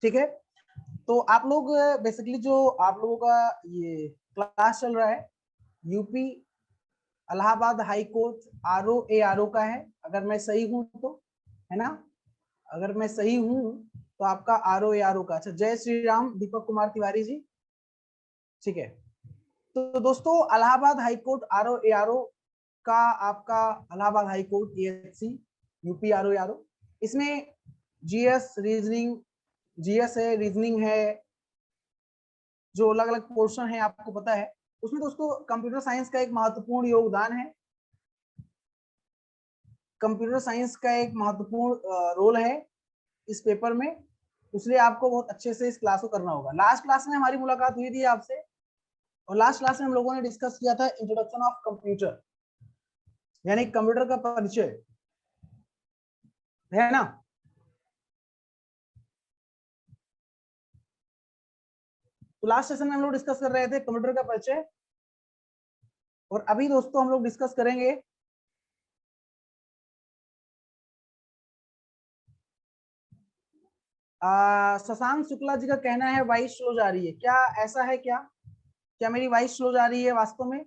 ठीक है, तो आप लोग बेसिकली जो आप लोगों का ये क्लास चल रहा है UP Allahabad high court RO का है, अगर मैं सही हूं तो, है ना? अगर मैं सही हूं तो आपका RO का। अच्छा, जय श्री राम दीपक कुमार तिवारी जी। ठीक है, तो दोस्तों इलाहाबाद हाई कोर्ट RO का आपका Allahabad high court ESC UP RO, इसमें जीएस रीजनिंग, जीएस है, रीजनिंग है, जो अलग अलग पोर्शन है आपको पता है। उसमें दोस्तों कंप्यूटर साइंस का एक महत्वपूर्ण योगदान है, कंप्यूटर साइंस का एक महत्वपूर्ण रोल है इस पेपर में, इसलिए आपको बहुत अच्छे से इस क्लास को करना होगा। लास्ट क्लास में हमारी मुलाकात हुई थी आपसे, और लास्ट क्लास में हम लोगों ने डिस्कस किया था इंट्रोडक्शन ऑफ कंप्यूटर, यानी कंप्यूटर का परिचय, है ना? तो लास्ट सेशन में हम लोग डिस्कस कर रहे थे कंप्यूटर का परिचय, और अभी दोस्तों हम लोग डिस्कस करेंगे शशांक शुक्ला जी का कहना है वॉइस स्लो जा रही है, क्या ऐसा है? क्या क्या मेरी वॉइस स्लो जा रही है वास्तव में?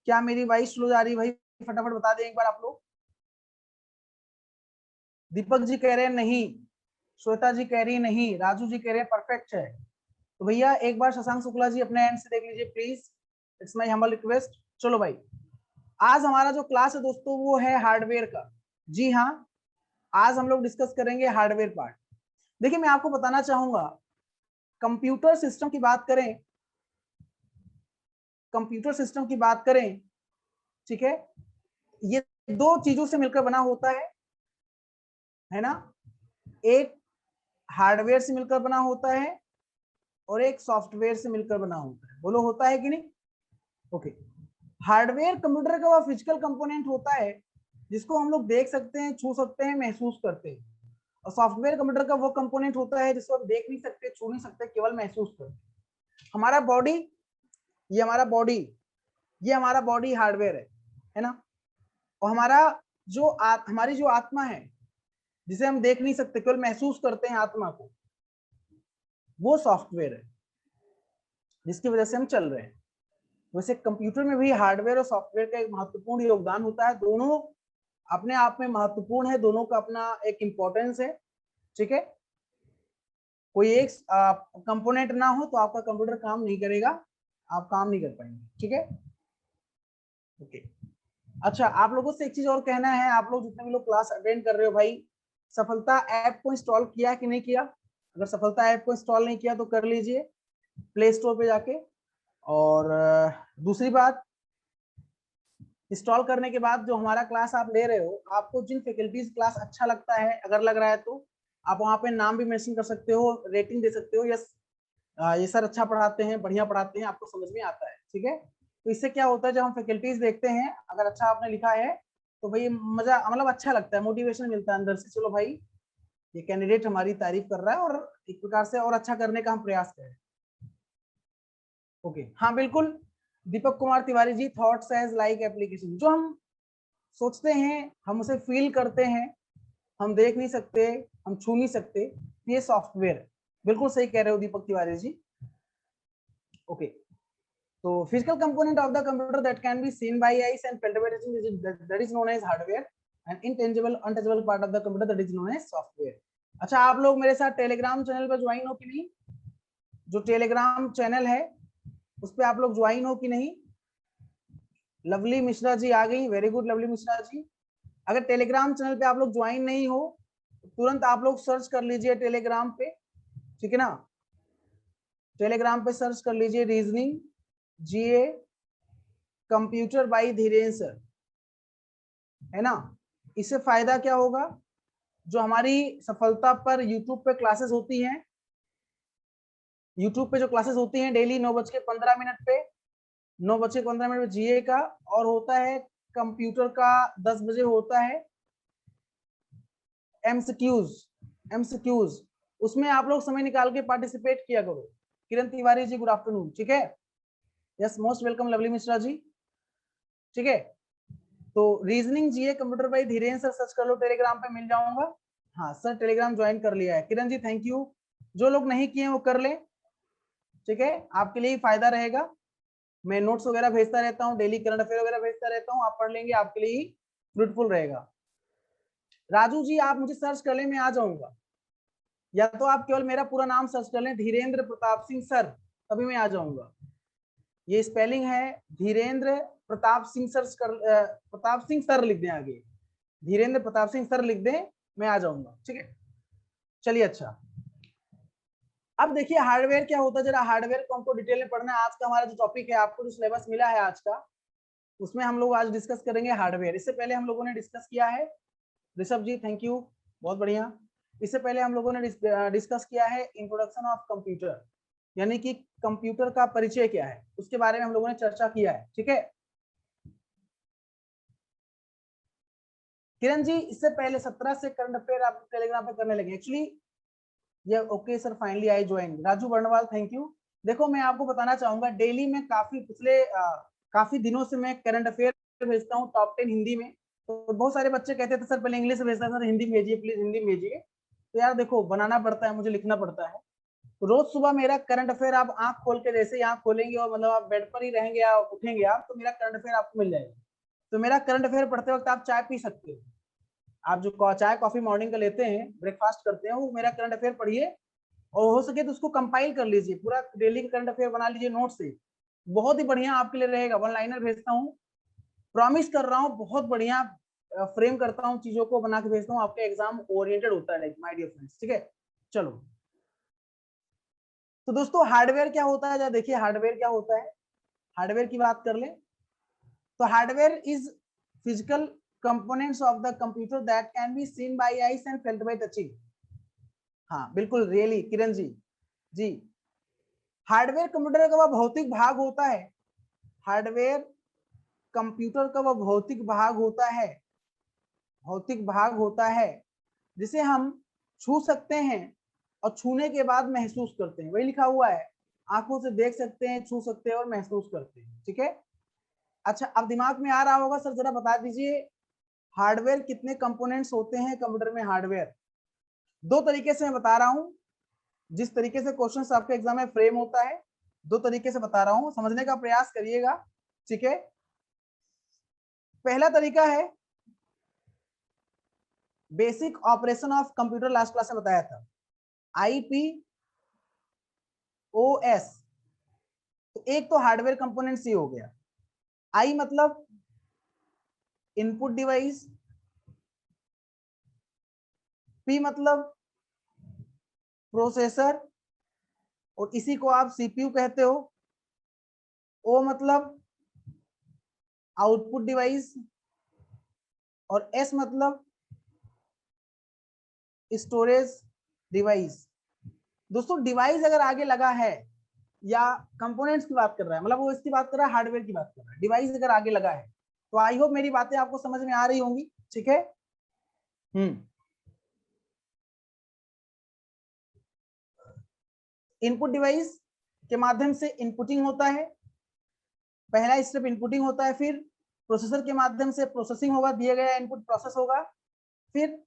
क्या मेरी वॉइस स्लो जा रही है भाई? फटाफट बता दें एक बार आप लोग। दीपक जी कह रहे हैं नहीं, श्वेता जी कह रही है नहीं, राजू जी कह रहे हैं परफेक्ट है। तो भैया एक बार शशांक शुक्ला जी अपने एंड से देख लीजिए please, it's my humble request. चलो भाई, आज हमारा जो क्लास है दोस्तों वो है हार्डवेयर का। जी हाँ, आज हम लोग डिस्कस करेंगे हार्डवेयर पार्ट। देखिए मैं आपको बताना चाहूंगा, कंप्यूटर सिस्टम की बात करें, कंप्यूटर सिस्टम की बात करें, ठीक है, ये दो चीजों से मिलकर बना होता है ना? एक हार्डवेयर से मिलकर बना होता है और एक सॉफ्टवेयर से मिलकर बना होता है। बोलो होता है कि नहीं? ओके, हार्डवेयर कंप्यूटर का वो फिजिकल कंपोनेंट होता है जिसको हम लोग देख सकते हैं, छू सकते हैं, महसूस करते हैं। और सॉफ्टवेयर कंप्यूटर का वो कंपोनेंट होता है जिसको हम देख नहीं सकते, छू नहीं सकते, केवल महसूस करते हैं। हमारा बॉडी, ये हमारा बॉडी, ये हमारा बॉडी हार्डवेयर है ना? और हमारा जो हमारी जो आत्मा है जिसे हम देख नहीं सकते, केवल महसूस करते हैं आत्मा को, वो सॉफ्टवेयर है जिसकी वजह से हम चल रहे हैं। वैसे कंप्यूटर में भी हार्डवेयर और सॉफ्टवेयर का एक महत्वपूर्ण योगदान होता है, दोनों अपने आप में महत्वपूर्ण है, दोनों का अपना एक इंपॉर्टेंस है। ठीक है, कोई एक कंपोनेंट ना हो तो आपका कंप्यूटर काम नहीं करेगा, आप काम नहीं कर पाएंगे। ठीक है, ओके। अच्छा, आप लोगों से एक चीज और कहना है, आप लोग जितने भी लोग क्लास अटेंड कर रहे हो भाई, सफलता ऐप को इंस्टॉल किया कि नहीं किया? अगर सफलता ऐप को इंस्टॉल नहीं किया तो कर लीजिए प्ले स्टोर पे जाके। और दूसरी बात, इंस्टॉल करने के बाद जो हमारा क्लास आप ले रहे हो, आपको जिन फैकल्टीज क्लास अच्छा लगता है, अगर लग रहा है तो आप वहाँ पे नाम भी मेंशन कर सकते हो, रेटिंग दे सकते हो, यस ये सर अच्छा पढ़ाते हैं, बढ़िया पढ़ाते हैं, आपको समझ में आता है। ठीक है, तो इससे क्या होता है, जब हम फैकल्टीज देखते हैं अगर अच्छा आपने लिखा है तो भाई मजा, मतलब अच्छा लगता है, मोटिवेशन मिलता है अंदर से, चलो भाई ये कैंडिडेट हमारी तारीफ कर रहा है और एक प्रकार से और अच्छा करने का हम प्रयास करें। ओके, हाँ बिल्कुल, Deepak Kumar Tiwari ji, thoughts as like application, जो हम सोचते हैं, हम उसे फील करते हैं, हम देख नहीं सकते, हम छू नहीं सकते, ये सॉफ्टवेयर है। बिल्कुल सही कह रहे हो दीपक तिवारी जी। ओके, तो physical component of the computer that can be seen by eyes and felt by touching, that is known as hardware, and intangible untouchable part of the computer that is known as software। अच्छा, आप लोग मेरे साथ Telegram channel पर join हो कि नहीं? जो टेलीग्राम चैनल है उस पर आप लोग ज्वाइन हो कि नहीं? लवली मिश्रा जी आ गई, वेरी गुड लवली मिश्रा जी। अगर टेलीग्राम चैनल पे आप लोग ज्वाइन नहीं हो तो तुरंत आप लोग सर्च कर लीजिए टेलीग्राम पे, ठीक है ना? टेलीग्राम पे सर्च कर लीजिए reasoning GA computer by Dhirendra sir, है ना? इससे फायदा क्या होगा, जो हमारी सफलता पर यूट्यूब पे क्लासेस होती हैं, यूट्यूब पे जो क्लासेस होती हैं डेली 9:15 पे, 9:15 पे जीए का, और होता है कंप्यूटर का 10 बजे होता है एमसीक्यूज, एमसीक्यूज, उसमें आप लोग समय निकाल के पार्टिसिपेट किया करो। किरण तिवारी जी गुड आफ्टरनून, ठीक है, yes most welcome Lovely Mishra ji. ठीक है, तो reasoning GA computer by Dhirendra sir search कर लो, टेलीग्राम पे मिल जाऊंगा। हाँ सर टेलीग्राम ज्वाइन कर लिया है। Kiran ji thank you. जो लोग नहीं किए वो कर ले, ठीक है, आपके लिए फायदा रहेगा। मैं नोट्स वगैरह भेजता रहता हूँ, डेली करंट अफेयर वगैरह भेजता रहता हूँ, आप पढ़ लेंगे, आपके लिए फ्रूटफुल रहेगा। राजू जी आप मुझे सर्च कर ले, मैं आ जाऊंगा, या तो आप केवल मेरा पूरा नाम सर्च कर लें, धीरेन्द्र प्रताप सिंह सर, तभी मैं आ जाऊंगा। ये स्पेलिंग है धीरेन्द्र प्रताप सिंह सर, प्रताप सिंह सर लिख दें आगे, धीरेन्द्र प्रताप सिंह सर लिख दें, मैं आ जाऊंगा, ठीक है। चलिए अच्छा, अब देखिए हार्डवेयर क्या होता है, जरा हार्डवेयर को हमको डिटेल में पढ़ना है। आज का हमारा जो टॉपिक है, आपको जो सिलेबस मिला है आज का, उसमें हम लोग आज डिस्कस करेंगे हार्डवेयर। इससे पहले हम लोगों ने डिस्कस किया है, ऋषभ जी थैंक यू, बहुत बढ़िया। इससे पहले हम लोगों ने डिस्कस किया है इंट्रोडक्शन ऑफ कंप्यूटर, यानी कि कंप्यूटर का परिचय क्या है, उसके बारे में हम लोगों ने चर्चा किया है, ठीक है। किरण जी इससे पहले 17 से करंट अफेयर आप टेलीग्राम पे करने लगे एक्चुअली, ये okay sir finally I join. Raju Varnwal thank you. देखो मैं आपको बताना चाहूंगा, डेली में काफी पिछले काफी दिनों से मैं करंट अफेयर भेजता हूँ टॉप 10 हिंदी में। तो बहुत सारे बच्चे कहते थे सर पहले इंग्लिश में भेजता, सर हिंदी में भेजिए प्लीज, हिंदी में भेजिए। तो यार देखो बनाना पड़ता है, मुझे लिखना पड़ता है। तो रोज सुबह मेरा करंट अफेयर आप आंख खोल के जैसे ही आंख खोलेंगे और मतलब आप बेड पर ही रहेंगे या उठेंगे आप, तो मेरा करंट अफेयर आपको मिल जाएगा। तो मेरा करंट अफेयर पढ़ते वक्त आप चाय पी सकते हो, आप जो चाय कॉफी मॉर्निंग का लेते हैं, ब्रेकफास्ट करते हैं, वो मेरा करंट अफेयर पढ़िए, और हो सके तो उसको कंपाइल कर लीजिए, पूरा डेली का करंट अफेयर बना लीजिए नोट से, बहुत ही बढ़िया आपके लिए रहेगा। वन लाइनर भेजता हूँ, प्रॉमिस कर रहा हूँ, बहुत बढ़िया फ्रेम करता हूँ, चीजों को बना के भेजता हूँ, आपके एग्जाम ओरिएंटेड होता है माय डियर फ्रेंड्स, ठीक है। चलो तो दोस्तों हार्डवेयर क्या होता है, जरा देखिए हार्डवेयर क्या होता है। हार्डवेयर की बात कर ले तो hardware is physical components of the computer that can be seen by eyes and felt by touching. हाँ बिल्कुल रियली किरण जी, जी हार्डवेयर कंप्यूटर का वह भौतिक भाग होता है, हार्डवेयर कंप्यूटर का वह भौतिक भाग होता है, भौतिक भाग होता है जिसे हम छू सकते हैं और छूने के बाद महसूस करते हैं, वही लिखा हुआ है, आंखों से देख सकते हैं, छू सकते हैं और महसूस करते हैं, ठीक है। अच्छा अब दिमाग में आ रहा होगा सर जरा बता दीजिए हार्डवेयर कितने कंपोनेंट्स होते हैं कंप्यूटर में। हार्डवेयर दो तरीके से मैं बता रहा हूं, जिस तरीके से क्वेश्चन आपके एग्जाम में फ्रेम होता है, दो तरीके से बता रहा हूं, समझने का प्रयास करिएगा, ठीक है। पहला तरीका है basic operation of computer, last class में बताया था, IPOS। तो एक तो हार्डवेयर कंपोनेंट सी हो गया, आई मतलब इनपुट डिवाइस, पी मतलब प्रोसेसर और इसी को आप सीपीयू कहते हो, ओ मतलब आउटपुट डिवाइस और एस मतलब स्टोरेज डिवाइस। दोस्तों डिवाइस अगर आगे लगा है या कंपोनेंट्स की बात कर रहा है, मतलब वो इसकी बात कर रहा है, हार्डवेयर की बात कर रहा है, डिवाइस अगर आगे लगा है, तो आई होप मेरी बातें आपको समझ में आ रही होंगी, ठीक है। इनपुट डिवाइस के माध्यम से इनपुटिंग होता है, पहला स्टेप इनपुटिंग होता है, फिर प्रोसेसर के माध्यम से प्रोसेसिंग होगा, दिया गया इनपुट प्रोसेस होगा, फिर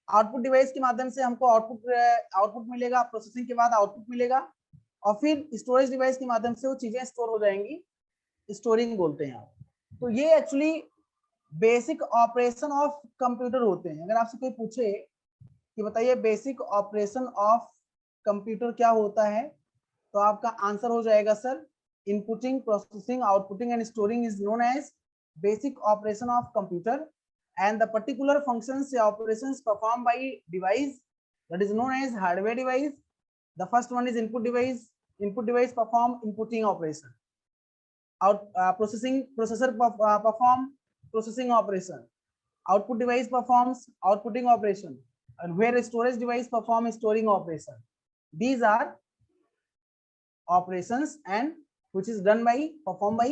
आउटपुट डिवाइस के माध्यम से हमको आउटपुट मिलेगा, प्रोसेसिंग के बाद आउटपुट मिलेगा, और फिर स्टोरेज डिवाइस के माध्यम से वो चीजें स्टोर हो जाएंगी, स्टोरिंग बोलते हैं आप। तो ये actually basic operation of computer होते हैं। अगर आपसे कोई पूछे कि बताइए बेसिक ऑपरेशन ऑफ कंप्यूटर क्या होता है, तो आपका आंसर हो जाएगा sir inputting, processing, outputting and storing is known as basic operation of computer, and the particular functions or operations performed by device that is known as hardware device. The first one is input device. Input device perform inputting operation. Processor perform processing operation. Output device performs outputting operation, and where storage device perform storing operation. These are operations and which is done by performed by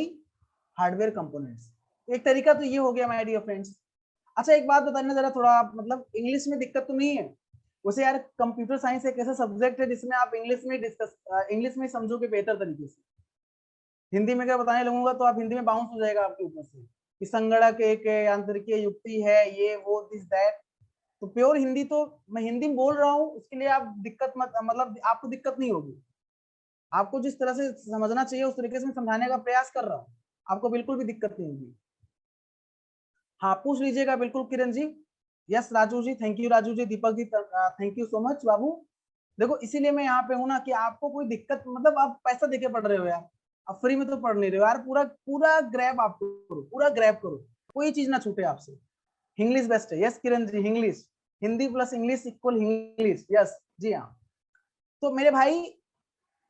hardware components. एक तरीका तो ये हो गया my dear friends. अच्छा एक बात बताना जरा, थोड़ा मतलब इंग्लिश में दिक्कत तो नहीं है वैसे यार, कंप्यूटर साइंस एक ऐसा सब्जेक्ट है जिसमें आप इंग्लिश में इंग्लिश में समझोगे बेहतर तरीके से। हिंदी में अगर बताने लगूंगा तो आप हिंदी में बाउंस हो जाएगा आपके ऊपर से कि संगणक एक यांत्रिकीय युक्ति है, ये वो दिस दैट, तो प्योर हिंदी तो मैं हिंदी में बोल रहा हूँ, उसके लिए आप दिक्कत मत, मतलब आपको दिक्कत नहीं होगी। आपको जिस तरह से समझना चाहिए उस तरीके से समझाने का प्रयास कर रहा हूँ, आपको बिल्कुल भी दिक्कत नहीं होगी। हाँ पूछ लीजिएगा बिल्कुल Kiran ji. Yes Raju ji, thank you Raju ji, Deepak ji thank you so much बाबू। देखो इसीलिए मैं यहाँ पे हूँ ना, कि आपको कोई दिक्कत, मतलब आप पैसा देके पढ़ रहे हो यार, आप फ्री में तो पढ़ नहीं रहे हो यार, पूरा पूरा ग्रैब आप करो, पूरा ग्रैब करो, कोई चीज ना छूटे आपसे। इंग्लिश बेस्ट है। Yes Kiran ji, English, Hindi plus English equal English. Yes जी हाँ। तो मेरे भाई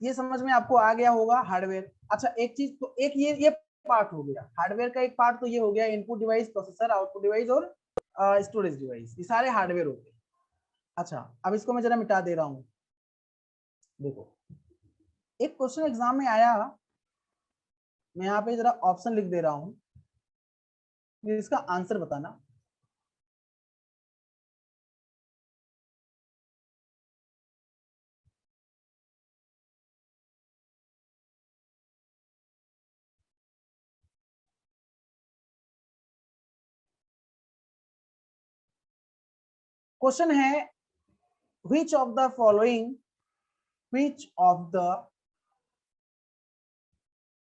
ये समझ में आपको आ गया होगा हार्डवेयर। अच्छा एक चीज, तो एक ये पार्ट हो गया हार्डवेयर का, एक पार्ट तो ये हो गया input device, processor, output device और स्टोरेज डिवाइस, ये सारे हार्डवेयर हो गए। अच्छा अब इसको मैं जरा मिटा दे रहा हूँ। देखो एक क्वेश्चन एग्जाम में आया, मैं यहाँ पे जरा ऑप्शन लिख दे रहा हूँ, इसका आंसर बताना। क्वेश्चन है which of the following which of the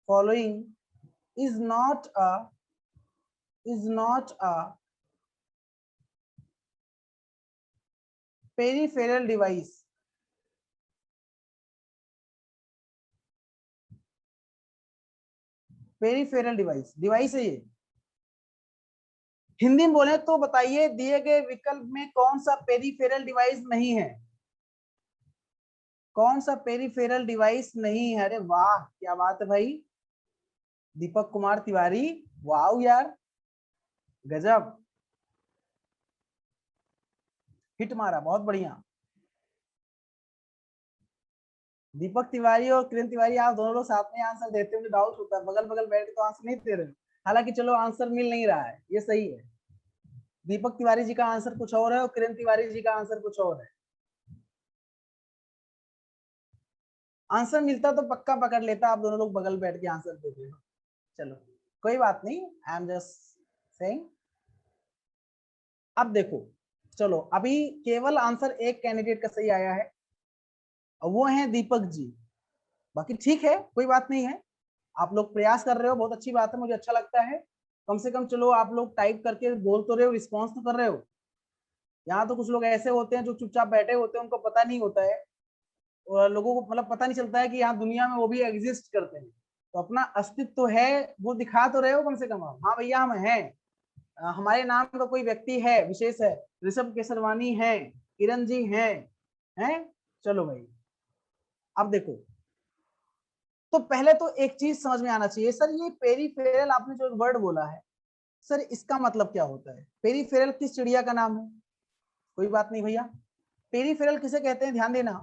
following is not a peripheral device। Peripheral device, device है ये। हिंदी में बोले तो बताइए दिए गए विकल्प में कौन सा पेरिफेरल डिवाइस नहीं है, कौन सा पेरिफेरल डिवाइस नहीं है। अरे वाह क्या बात है भाई, दीपक कुमार तिवारी, वाह यार गजब, हिट मारा, बहुत बढ़िया। दीपक तिवारी और किरण तिवारी आप दोनों लोग साथ में आंसर देते हुए डाउट होता है, बगल बगल बैठ के तो आंसर नहीं दे रहे, हालांकि चलो आंसर मिल नहीं रहा है, ये सही है। दीपक तिवारी जी का आंसर कुछ और है और किरण तिवारी जी का आंसर कुछ और है। आंसर मिलता तो पक्का पकड़ लेता, आप दोनों लोग बगल बैठ के आंसर देते हो। चलो कोई बात नहीं, आई एम जस्ट सेइंग। अब देखो, चलो अभी केवल आंसर एक कैंडिडेट का सही आया है, और वो है दीपक जी। बाकी ठीक है, कोई बात नहीं है, आप लोग प्रयास कर रहे हो, बहुत अच्छी बात है, मुझे अच्छा लगता है। कम से कम चलो आप लोग टाइप करके बोल तो रहे हो, रिस्पॉन्स तो कर रहे हो। यहाँ तो कुछ लोग ऐसे होते हैं जो चुपचाप बैठे होते हैं, उनको पता नहीं होता है, और लोगों को मतलब पता नहीं चलता है कि यहाँ दुनिया में वो भी एग्जिस्ट करते हैं। तो अपना अस्तित्व तो है, वो दिखा तो रहे हो कम से कम आप, हाँ भैया हम हैं, हमारे नाम का कोई व्यक्ति है, विशेष है, ऋषभ केसरवानी है, किरण जी हैं। चलो भाई अब देखो, तो पहले तो एक चीज समझ में आना चाहिए, सर ये पेरीफेरल आपने जो वर्ड बोला है, सर इसका मतलब क्या होता है। पेरीफेरल किस चिड़िया का नाम है। कोई बात नहीं भैया, पेरीफेरल किसे कहते हैं, ध्यान देना,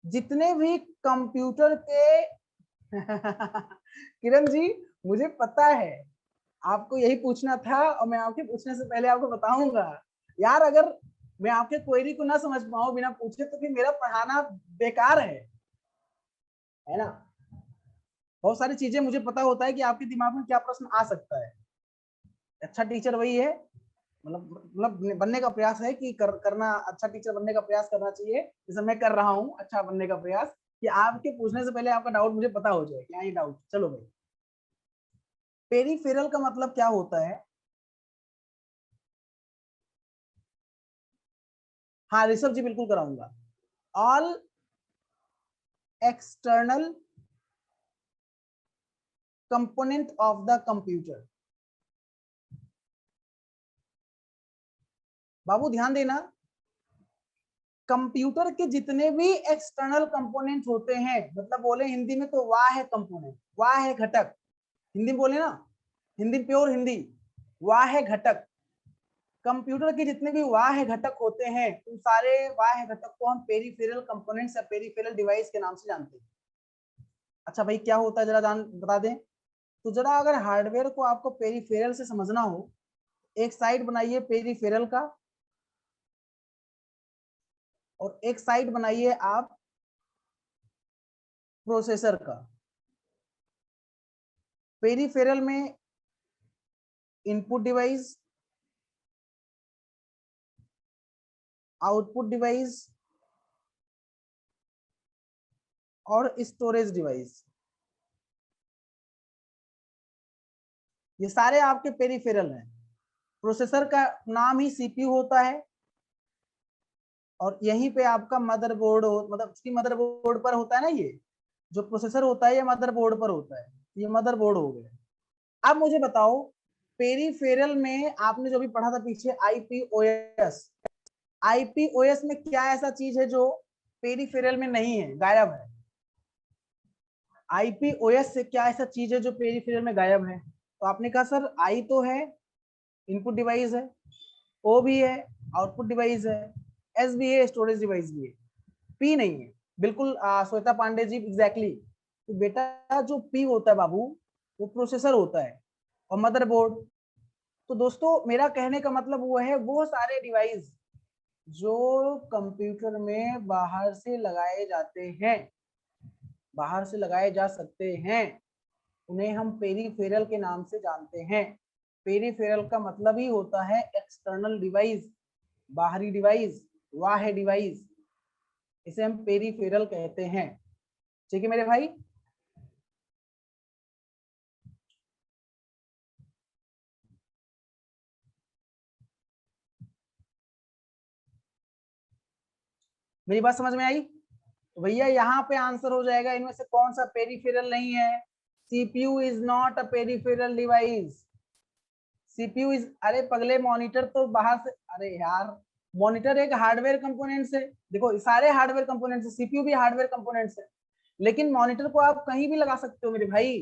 जितने भी कंप्यूटर के किरण जी मुझे पता है आपको यही पूछना था, और मैं आपके पूछने से पहले आपको बताऊंगा। यार अगर मैं आपके क्वेरी को ना समझ पाऊं बिना पूछे, तो फिर मेरा पढ़ाना बेकार है ना। बहुत सारी चीजें मुझे पता होता है कि आपके दिमाग में क्या प्रश्न आ सकता है। अच्छा टीचर वही है, मतलब बनने का प्रयास है कि करना, अच्छा टीचर बनने का प्रयास करना चाहिए, जैसे मैं कर रहा हूँ अच्छा बनने का प्रयास, कि आपके पूछने से पहले आपका डाउट मुझे पता हो जाए, क्या ये डाउट। चलो भाई, पेरीफेरल का मतलब क्या होता है। हाँ ऋषभ जी बिल्कुल कराऊंगा। All external component of the computer. बाबू ध्यान देना, कंप्यूटर के जितने भी एक्सटर्नल कंपोनेंट होते हैं, मतलब बोले हिंदी में तो वाह है कंपोनेंट, वाह है घटक, हिंदी में बोले ना, हिंदी प्योर हिंदी, वाह है घटक। कंप्यूटर के जितने भी वाह घटक होते हैं, उन सारे वाह घटक को हम पेरीफेरल कंपोनेंट्स या पेरीफेरल डिवाइस के नाम से जानते हैं। अच्छा भाई क्या होता है जरा जान बता दें, तो जरा अगर हार्डवेयर को आपको पेरीफेरल से समझना हो, एक साइड बनाइए पेरीफेरल का, और एक साइड बनाइए आप प्रोसेसर का। पेरीफेरल में इनपुट डिवाइस, आउटपुट डिवाइस और स्टोरेज डिवाइस, ये सारे आपके पेरिफेरल हैं। प्रोसेसर का नाम ही सीपीयू होता है और यहीं पे आपका मदरबोर्ड मतलब उसकी मदरबोर्ड पर होता है ना, ये जो प्रोसेसर होता है ये मदरबोर्ड पर होता है, ये मदरबोर्ड हो गया। अब मुझे बताओ पेरिफेरल में आपने जो भी पढ़ा था पीछे आईपीओएस, आईपीओएस में क्या ऐसा चीज है जो पेरिफेरल में नहीं है, गायब है? आईपीओएस से क्या ऐसा चीज है जो पेरिफेरल में गायब है? तो आपने कहा सर आई तो है, इनपुट डिवाइस है, ओ भी है, आउटपुट डिवाइस है, एस भी है, स्टोरेज डिवाइस भी है, पी नहीं है। बिल्कुल श्वेता पांडे जी, एग्जैक्टली। तो बेटा जो पी होता है बाबू वो प्रोसेसर होता है और मदरबोर्ड। तो दोस्तों मेरा कहने का मतलब वो है वो सारे डिवाइस जो कंप्यूटर में बाहर से लगाए जाते हैं, बाहर से लगाए जा सकते हैं, उन्हें हम पेरिफेरल के नाम से जानते हैं। पेरिफेरल का मतलब ही होता है एक्सटर्नल डिवाइस, बाहरी डिवाइस, बाह्य डिवाइस, इसे हम पेरिफेरल कहते हैं। ठीक है मेरे भाई? मेरी बात समझ में आई? तो भैया यहाँ पे आंसर हो जाएगा इनमें से कौन सा पेरिफेरल नहीं है? CPU is not a peripheral device. CPU is, अरे पगले मॉनिटर तो बाहर से, अरे यार मॉनिटर एक हार्डवेयर कंपोनेंट है। देखो सारे हार्डवेयर कंपोनेंट्स है, सीपीयू भी हार्डवेयर कंपोनेंट्स है, लेकिन मॉनिटर को आप कहीं भी लगा सकते हो मेरे भाई।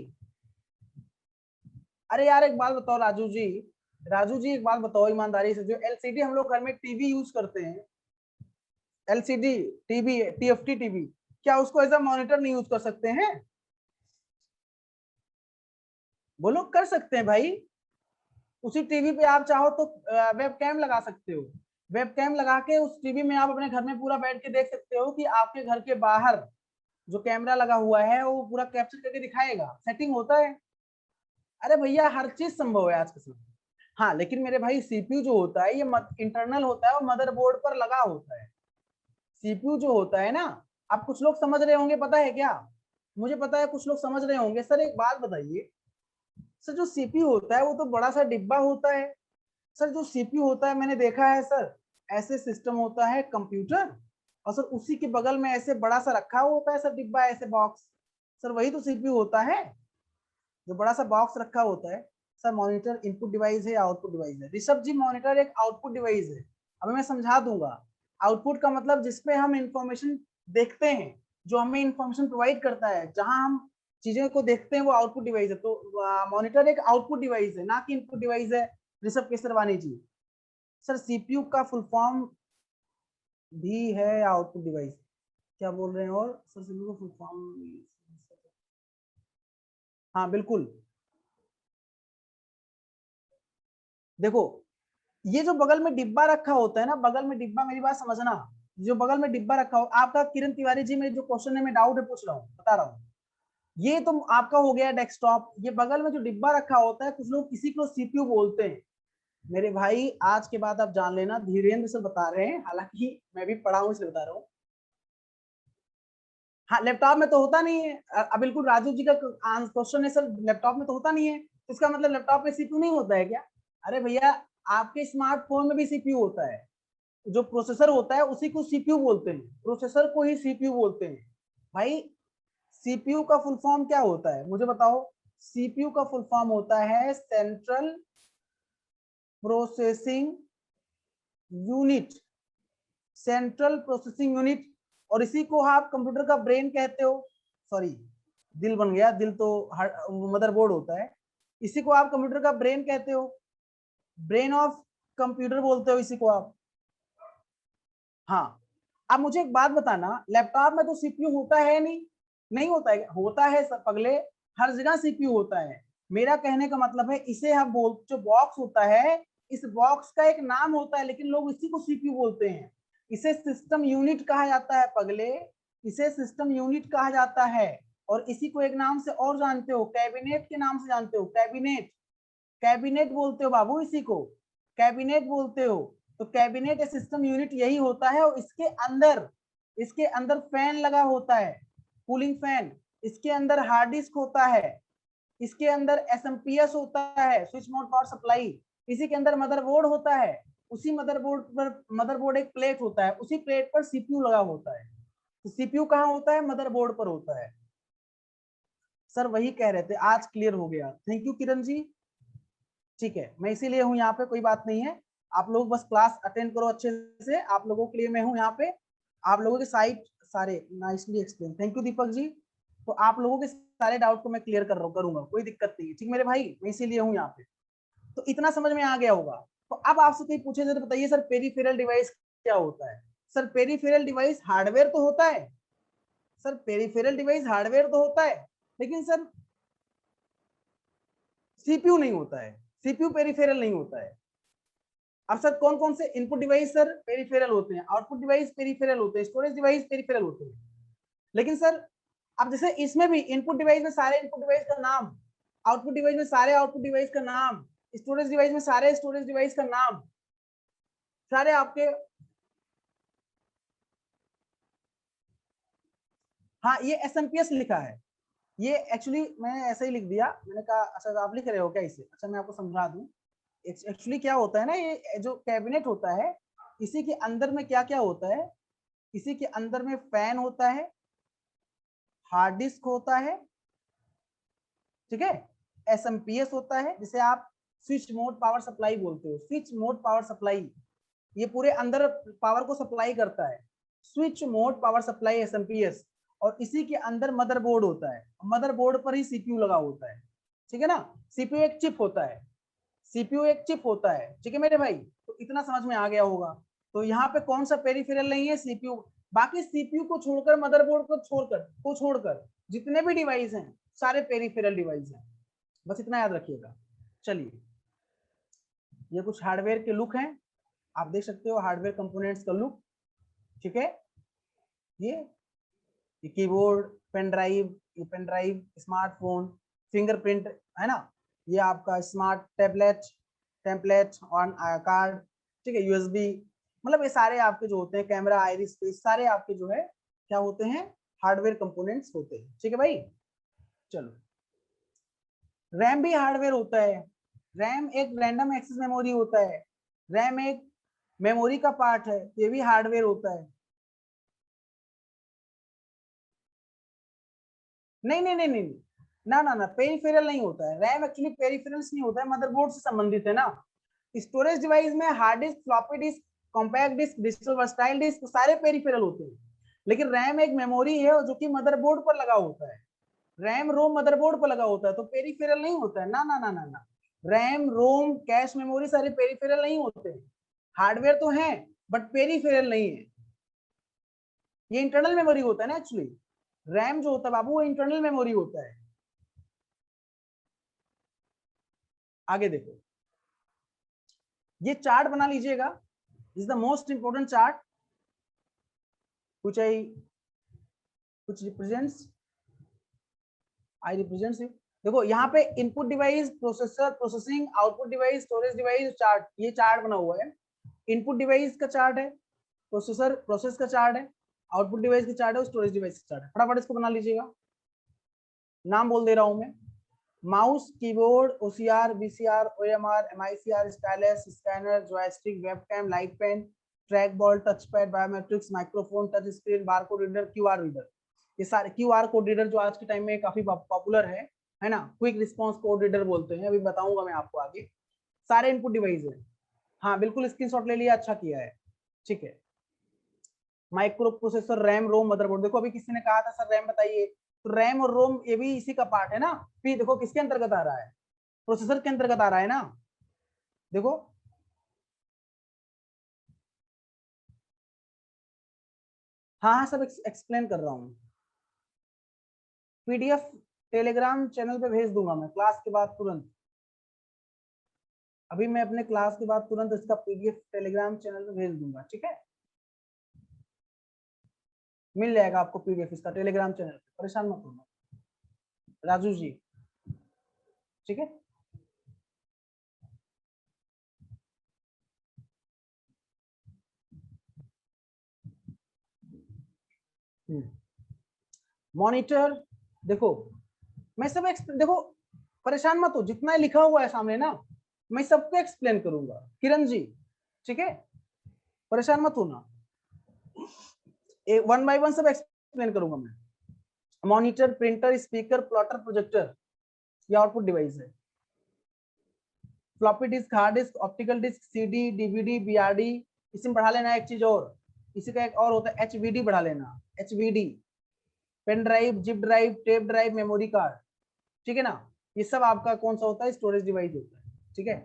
अरे यार एक बात बताओ राजू जी, राजू जी एक बात बताओ ईमानदारी से, जो एलसीडी हम लोग घर में टीवी यूज करते हैं, एलसीडी टीवी, टीएफटी टीवी, क्या उसको एज अ मॉनिटर नहीं यूज कर सकते हैं? बोलो कर सकते हैं भाई। उसी टीवी पे आप चाहो तो वेब कैम लगा सकते हो, वेब कैम लगा के उस टीवी में आप अपने घर में पूरा बैठ के देख सकते हो कि आपके घर के बाहर जो कैमरा लगा हुआ है वो पूरा कैप्चर करके दिखाएगा, सेटिंग होता है। अरे भैया हर चीज संभव है आज के समय। हाँ लेकिन मेरे भाई सीपीयू जो होता है ये इंटरनल होता है और मदरबोर्ड पर लगा होता है। सीपीयू जो होता है ना, आप कुछ लोग समझ रहे होंगे पता है क्या, मुझे पता है कुछ लोग समझ रहे होंगे, सर एक बात बताइए, सर जो सीपीयू होता है वो तो बड़ा सा डिब्बा होता है। सर जो सीपीयू होता है मैंने देखा है सर, ऐसे सिस्टम होता है कंप्यूटर, और सर उसी के बगल में ऐसे बड़ा सा रखा हुआ होता है सर डिब्बा, ऐसे बॉक्स, सर वही तो सीपीयू होता है, जो बड़ा सा बॉक्स रखा होता है। सर मॉनिटर इनपुट डिवाइस है या आउटपुट डिवाइस है? ऋषभ जी मॉनिटर एक आउटपुट डिवाइस है। अभी मैं समझा दूंगा। आउटपुट का मतलब जिसपे हम इंफॉर्मेशन देखते हैं, जो हमें इंफॉर्मेशन प्रोवाइड करता है, जहां हम चीजें को देखते हैं, वो आउटपुट डिवाइस है। तो मॉनिटर एक आउटपुट डिवाइस है, ना कि इनपुट डिवाइस है। ऋषभ केसरवानी जी, सर सीपीयू का फुल फॉर्म भी है आउटपुट डिवाइस, क्या बोल रहे हैं? और सर सीपीयू का फुल फॉर्म, हाँ बिल्कुल। देखो ये जो बगल में डिब्बा रखा होता है ना, बगल में डिब्बा, मेरी बात समझना, जो बगल में डिब्बा रखा हो आपका, किरण तिवारी जी में जो क्वेश्चन है मैं डाउट है पूछ रहा हूँ, बता रहा हूँ, ये तो आपका हो गया डेस्कटॉप। ये बगल में जो डिब्बा रखा होता है, कुछ लोग किसी को सीपीयू बोलते हैं। मेरे भाई आज के बाद आप जान लेना, धीरेन्द्र सर बता रहे हैं, हालांकि मैं भी पढ़ा हूँ इसलिए बता रहा हूँ। हाँ लैपटॉप में तो होता नहीं है, अब बिल्कुल राजू जी का क्वेश्चन है सर, लैपटॉप में तो होता नहीं है, तो इसका मतलब लैपटॉप में सीपीयू नहीं होता है क्या? अरे भैया आपके स्मार्टफोन में भी सीपीयू होता है, जो प्रोसेसर होता है उसी को सीपीयू बोलते हैं, प्रोसेसर को ही सीपीयू बोलते हैं। भाई सीपीयू का फुल फॉर्म क्या होता है मुझे बताओ? सीपीयू का फुल फॉर्म होता है central processing unit, central processing unit, और इसी को आप कंप्यूटर का ब्रेन कहते हो। सॉरी दिल बन गया, दिल तो मदरबोर्ड होता है, इसी को आप कंप्यूटर का ब्रेन कहते हो, ब्रेन ऑफ कंप्यूटर बोलते हो इसी को आप। हाँ अब मुझे एक बात बताना, लैपटॉप में तो सीपीयू होता है नहीं, नहीं होता है? होता है सब पगले, हर जगह सीपीयू होता है। मेरा कहने का मतलब है इसे हम बोल, जो बॉक्स होता है, इस बॉक्स का एक नाम होता है लेकिन लोग इसी को सीपीयू बोलते हैं। इसे सिस्टम यूनिट कहा जाता है पगले, इसे सिस्टम यूनिट कहा जाता है। और इसी को एक नाम से और जानते हो, कैबिनेट के नाम से जानते हो, कैबिनेट, कैबिनेट बोलते हो बाबू इसी को, कैबिनेट बोलते हो। तो कैबिनेट सिस्टम यूनिट यही होता है, और इसके अंदर फैन लगा होता है, कूलिंग फैन, इसके अंदर हार्ड डिस्क होता है, इसके अंदर एसएमपीएस होता है, स्विच मोड पावर सप्लाई, इसी के अंदर मदरबोर्ड होता है, उसी मदरबोर्ड एक प्लेट होता है, उसी प्लेट पर सीपीयू लगा होता है। तो सीपीयू कहाँ होता है? मदरबोर्ड पर होता है। सर वही कह रहे थे, आज क्लियर हो गया, थैंक यू किरण जी। ठीक है, मैं इसीलिए हूँ यहाँ पे, कोई बात नहीं है, आप लोग बस क्लास अटेंड करो अच्छे से, आप लोगों के लिए मैं हूँ यहाँ पे, आप लोगों के साइट सारे nicely explain, thank you Deepak ji. तो आप लोगों के सारे डाउट को मैं क्लियर करूंगा, कोई दिक्कत नहीं है, ठीक मेरे भाई, मैं इसीलिए हूँ यहाँ पे। तो इतना समझ में आ गया होगा। तो अब आपसे कोई पूछे तो बताइए सर पेरिफेरल डिवाइस क्या होता है? सर पेरिफेरल डिवाइस हार्डवेयर तो होता है, सर पेरिफेरल डिवाइस हार्डवेयर तो होता है, लेकिन सर सीपीयू नहीं होता है, सीपीयू पेरिफेरल नहीं होता है। अब सर कौन कौन से इनपुट डिवाइस सर पेरिफेरल होते हैं, आउटपुट डिवाइस पेरिफेरल होते हैं, स्टोरेज डिवाइस पेरिफेरल होते हैं। लेकिन सर अब जैसे इसमें भी इनपुट डिवाइस में सारे इनपुट डिवाइस का नाम, आउटपुट डिवाइस में सारे आउटपुट डिवाइस का नाम, स्टोरेज डिवाइस में सारे स्टोरेज डिवाइस का नाम, सारे आपके, हाँ ये एसएमपीएस लिखा है, ये एक्चुअली मैंने ऐसे ही लिख दिया, मैंने कहा अच्छा आप लिख रहे हो क्या इसे, अच्छा मैं आपको समझा दूं। एक्चुअली क्या होता है ना, ये जो कैबिनेट होता है, इसी के अंदर में क्या क्या होता है, इसी के अंदर में फैन होता है, हार्ड डिस्क होता है, ठीक है, एसएमपीएस होता है, जिसे आप स्विच मोड पावर सप्लाई बोलते हो, स्विच मोड पावर सप्लाई, ये पूरे अंदर पावर को सप्लाई करता है, switch mode power supply SMPS. और इसी के अंदर मदरबोर्ड होता है, मदरबोर्ड पर ही सीपीयू लगा होता है, ठीक है ना, सीपीयू एक चिप होता है, सीपीयू एक चिप होता है, ठीक है मेरे भाई, तो इतना समझ में आ गया होगा। तो यहाँ पे कौन सा पेरिफेरल नहीं है? सीपीयू। बाकी सीपीयू को छोड़कर, मदरबोर्ड को छोड़कर जितने भी डिवाइस हैं सारे पेरिफेरल डिवाइस हैं, बस इतना याद रखिएगा। चलिए, ये कुछ हार्डवेयर के लुक हैं, आप देख सकते हो हार्डवेयर कंपोनेंट्स का लुक, ठीक है। ये keyboard, pen drive, smartphone, fingerprint, है ना, ये आपका स्मार्ट टेम्पलेट ऑन कार्ड, ठीक है, यूएसबी, मतलब ये सारे आपके जो होते हैं, कैमरा, आइरिस, सारे आपके जो है क्या होते हैं, हार्डवेयर कंपोनेंट्स होते हैं, ठीक है भाई। चलो, रैम भी हार्डवेयर होता है, रैम एक रैंडम एक्सेस मेमोरी होता है, रैम एक मेमोरी का पार्ट है, ये भी हार्डवेयर होता है। नहीं नहीं नहीं नहीं, ना ना ना, पेरिफेरल नहीं होता है, रैम एक्चुअली पेरिफेरल्स नहीं होता है, मदरबोर्ड से संबंधित है ना। स्टोरेज डिवाइस में hard disk, floppy disk, compact disc, digital versatile disc, सारे पेरिफेरल होते हैं। लेकिन रैम एक मेमोरी है जो कि मदरबोर्ड पर लगा होता है, रैम रोम मदरबोर्ड पर लगा होता है, तो पेरिफेरल नहीं होता है, ना ना ना ना ना। रैम रोम कैश मेमोरी सारे पेरिफेरल नहीं होते हैं, हार्डवेयर तो है बट पेरिफेरल नहीं है, ये इंटरनल मेमोरी होता है ना एक्चुअली। रैम जो होता है बाबू वो इंटरनल मेमोरी होता है। आगे देखो, ये चार्ट बना लीजिएगा, is the most important chart which represents I represents it। देखो यहाँ पे input device, processor, processing, output device, storage device, chart, ये चार्ट बना हुआ है। इनपुट डिवाइस का चार्ट है, प्रोसेस का चार्ट है, आउटपुट डिवाइस का चार्ट है, स्टोरेज डिवाइस का चार्ट है। फटाफट इसको बना लीजिएगा, नाम बोल दे रहा हूं मैं, mouse, keyboard, OCR, BCR, OMR, MICR, stylus, scanner, joystick, webcam, light pen, trackball, touchpad, biometrics, microphone, touch screen, barcode reader, QR reader, ये सारे क्यूआर कोड रीडर जो आज के टाइम में काफी पॉपुलर है ना, क्विक रिस्पॉन्स कोड रीडर बोलते हैं, अभी बताऊंगा मैं आपको आगे, सारे इनपुट डिवाइस है। हाँ बिल्कुल, स्क्रीनशॉट ले लिया, अच्छा किया है, ठीक है। माइक्रो प्रोसेसर, रैम, रोम, मदरबोर्ड, देखो अभी किसी ने कहा था सर रैम बताइए, तो रैम और रोम ये भी इसी का पार्ट है ना। फिर देखो किसके अंतर्गत आ रहा है, प्रोसेसर के अंतर्गत आ रहा है ना, देखो हाँ हाँ सब एक्सप्लेन कर रहा हूँ, पीडीएफ टेलीग्राम चैनल पे भेज दूंगा मैं क्लास के बाद तुरंत, अभी मैं अपने क्लास के बाद तुरंत इसका पीडीएफ टेलीग्राम चैनल पे भेज दूंगा, ठीक है, मिल जाएगा आपको पीडीएफ इसका टेलीग्राम चैनल पे, परेशान मत होना राजू जी, ठीक है। मॉनिटर, देखो मैं सब देखो परेशान मत हो, जितना लिखा हुआ है सामने ना मैं सबको एक्सप्लेन करूंगा किरण जी, ठीक है, परेशान मत होना, वन बाय वन सब एक्सप्लेन करूंगा मैं। Monitor, printer, speaker, plotter, projector, ये आउटपुट डिवाइस है। Floppy disk, hard disk, optical disc, CD, DVD, BRD, इसमें बढ़ा लेना एक चीज और, इसी का एक और होता है एचवीडी, बढ़ा लेना HVD, pen drive, zip drive, tape drive, memory card, ठीक है ना, ये सब आपका कौन सा होता है, स्टोरेज डिवाइस होता है, ठीक है।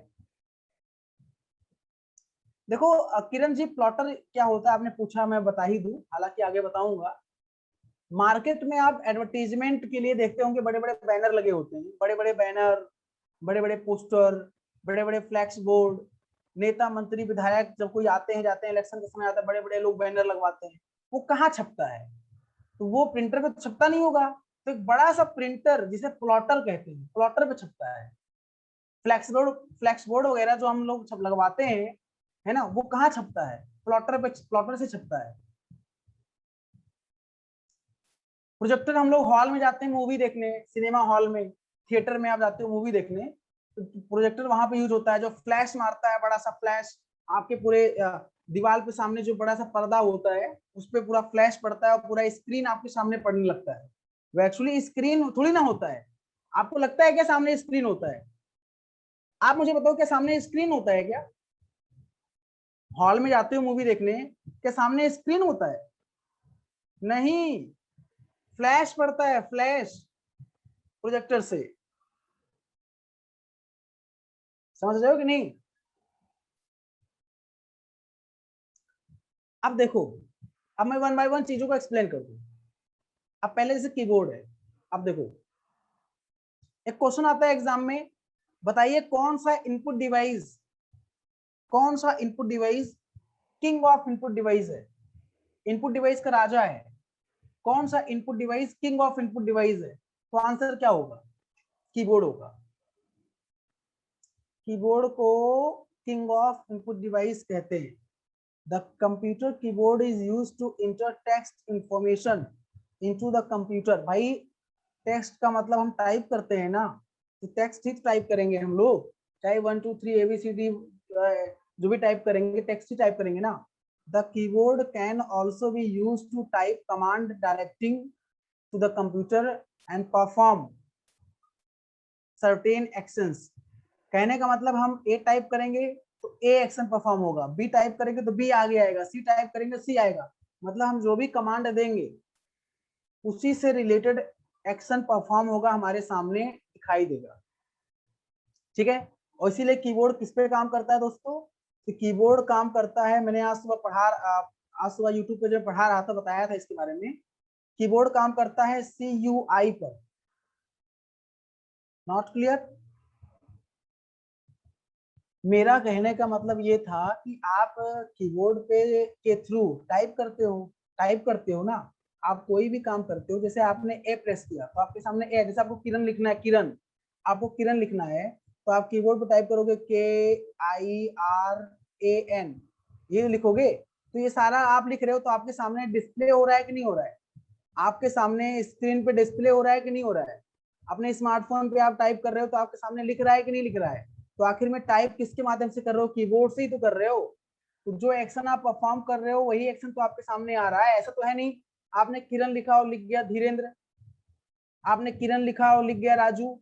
देखो किरण जी प्लॉटर क्या होता है आपने पूछा, मैं बता ही दूं, हालांकि आगे बताऊंगा। मार्केट में आप एडवर्टीजमेंट के लिए देखते होंगे बड़े बड़े बैनर लगे होते हैं, बड़े बड़े बैनर, बड़े बड़े पोस्टर, बड़े बड़े फ्लैक्स बोर्ड, नेता मंत्री विधायक जब कोई आते हैं जाते हैं, इलेक्शन का समय आता है, बड़े बड़े लोग बैनर लगवाते हैं, वो कहाँ छपता है, तो वो प्रिंटर पे छपता नहीं होगा, तो एक बड़ा सा प्रिंटर जिसे प्लॉटर कहते हैं, प्लॉटर पे छपता है। फ्लैक्स बोर्ड वगैरह जो हम लोग लगवाते हैं, है ना, वो कहाँ छपता है, प्लॉटर पे, प्लॉटर से छपता है। प्रोजेक्टर, हम लोग हॉल में जाते हैं मूवी देखने, सिनेमा हॉल में, थिएटर में आप जाते हो मूवी देखने, तो प्रोजेक्टर वहां पे यूज होता है, जो फ्लैश मारता है, बड़ा सा फ्लैश आपके पूरे दीवार पे सामने जो बड़ा सा पर्दा होता है उस पर पूरा फ्लैश पड़ता है और पूरा स्क्रीन आपके सामने पड़ने लगता है। वो एक्चुअली स्क्रीन थोड़ी ना होता है, आपको लगता है क्या सामने स्क्रीन होता है, आप मुझे बताओ क्या सामने स्क्रीन होता है क्या, हॉल में जाते हो मूवी देखने, क्या सामने स्क्रीन होता है, नहीं, फ्लैश पड़ता है, फ्लैश प्रोजेक्टर से, समझ रहे हो कि नहीं। अब देखो, अब मैं वन बाय वन चीजों को एक्सप्लेन कर दूं। अब पहले जैसे कीबोर्ड है, अब देखो एक क्वेश्चन आता है एग्जाम में, बताइए कौन सा इनपुट डिवाइस, कौन सा input device king of input device है, इनपुट डिवाइस का राजा है, कौन सा input device king of input device है, तो आंसर क्या होगा, कीबोर्ड होगा। कीबोर्ड को किंग ऑफ इनपुट डिवाइस कहते हैं। The computer keyboard is used to enter text information into the computer। भाई टेक्स्ट का मतलब हम टाइप करते हैं ना, तो टेक्स्ट ही टाइप करेंगे हम लोग, चाहे 1 2 3 ABCD जो भी टाइप करेंगे टेक्स्ट ही टाइप करेंगे ना। The keyboard can also be used to type command directing to the computer and perform certain actions। कहने का मतलब हम ए टाइप करेंगे तो ए एक्शन परफॉर्म होगा, बी टाइप करेंगे तो बी आगे आएगा, सी टाइप करेंगे सी आएगा, मतलब हम जो भी कमांड देंगे उसी से रिलेटेड एक्शन परफॉर्म होगा, हमारे सामने दिखाई देगा, ठीक है। और इसीलिए कीबोर्ड किस पे काम करता है दोस्तों, तो कीबोर्ड काम करता है, मैंने आज सुबह यूट्यूब पे जब पढ़ा रहा था बताया था इसके बारे में, कीबोर्ड काम करता है CUI पर। नॉट क्लियर, मेरा कहने का मतलब ये था कि आप कीबोर्ड पे के थ्रू टाइप करते हो ना, आप कोई भी काम करते हो, जैसे आपने ए प्रेस किया तो आपके सामने ए, जैसे आपको किरण लिखना है, किरण, आपको किरण लिखना है तो आप कीबोर्ड पे टाइप करोगे KIRAN, ये लिखोगे, तो ये सारा आप लिख रहे हो तो आपके सामने डिस्प्ले हो रहा है कि नहीं हो रहा है, आपके सामने स्क्रीन पे डिस्प्ले हो रहा है कि नहीं हो रहा है, अपने स्मार्टफोन पे आप टाइप कर रहे हो तो आपके सामने लिख रहा है कि नहीं लिख रहा है, तो आखिर में टाइप किसके माध्यम से कर रहे हो, कीबोर्ड से ही तो कर रहे हो, तो जो एक्शन आप परफॉर्म कर रहे हो वही एक्शन तो आपके सामने आ रहा है, ऐसा तो है नहीं आपने किरण लिखा और लिख गया धीरेन्द्र, आपने किरण लिखा और लिख गया राजू,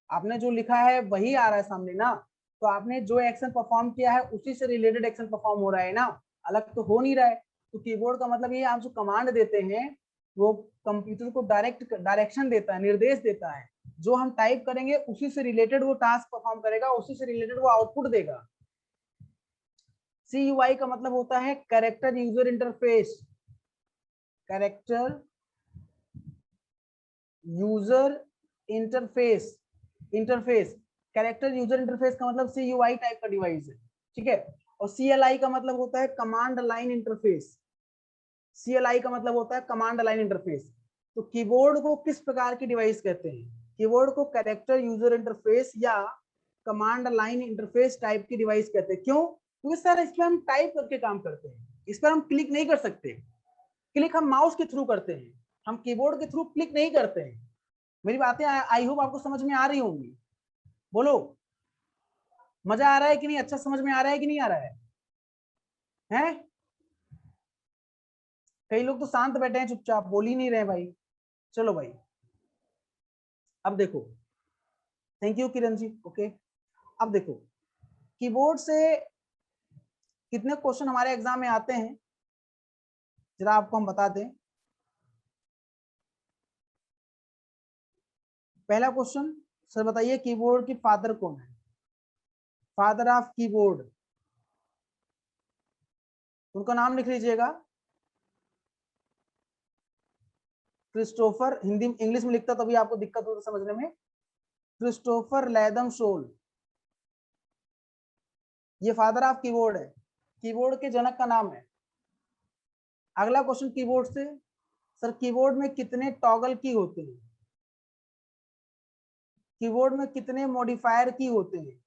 आपने जो लिखा है वही आ रहा है सामने ना, तो आपने जो एक्शन परफॉर्म किया है उसी से रिलेटेड एक्शन परफॉर्म हो रहा है ना, अलग तो हो नहीं रहा है। तो कीबोर्ड का मतलब ये, आप जो कमांड देते हैं वो कंप्यूटर को डायरेक्शन देता है, निर्देश देता है, जो हम टाइप करेंगे उसी से रिलेटेड वो टास्क परफॉर्म करेगा, उसी से रिलेटेड वो आउटपुट देगा। CUI का मतलब होता है character user interface, character user interface, character user interface का मतलब CUI टाइप का डिवाइस है, ठीक है। और CLI का मतलब होता है कमांड लाइन इंटरफेस, CLI का मतलब होता है कमांड लाइन इंटरफेस। तो कीबोर्ड को किस प्रकार की डिवाइस कहते हैं, कीबोर्ड को कैरेक्टर यूजर इंटरफेस या कमांड लाइन इंटरफेस टाइप की डिवाइस कहते हैं। क्यों, क्योंकि सर इस पर हम टाइप करके काम करते हैं, इस पर हम क्लिक नहीं कर सकते, क्लिक हम माउस के थ्रू करते हैं, हम कीबोर्ड के थ्रू क्लिक नहीं करते हैं। मेरी बातें आई होप आपको समझ में आ रही होंगी। बोलो, मजा आ रहा है कि नहीं? अच्छा समझ में आ रहा है कि नहीं आ रहा है? हैं? कई लोग तो शांत बैठे हैं, चुपचाप बोल ही नहीं रहे भाई। चलो भाई, अब देखो, thank you Kiran ji. Okay, अब देखो, कीबोर्ड से कितने क्वेश्चन हमारे एग्जाम में आते हैं, जरा आपको हम बता दें। पहला क्वेश्चन, सर बताइए कीबोर्ड की फादर कौन है? फादर ऑफ कीबोर्ड, उनका नाम लिख लीजिएगा। क्रिस्टोफर, हिंदी इंग्लिश में लिखता तो अभी आपको दिक्कत होती समझने में। क्रिस्टोफर लैदम सोल, ये फादर ऑफ कीबोर्ड है, कीबोर्ड के जनक का नाम है। अगला क्वेश्चन कीबोर्ड से, सर कीबोर्ड में कितने टॉगल की होते हैं? कीबोर्ड में कितने मॉडिफायर की होते हैं?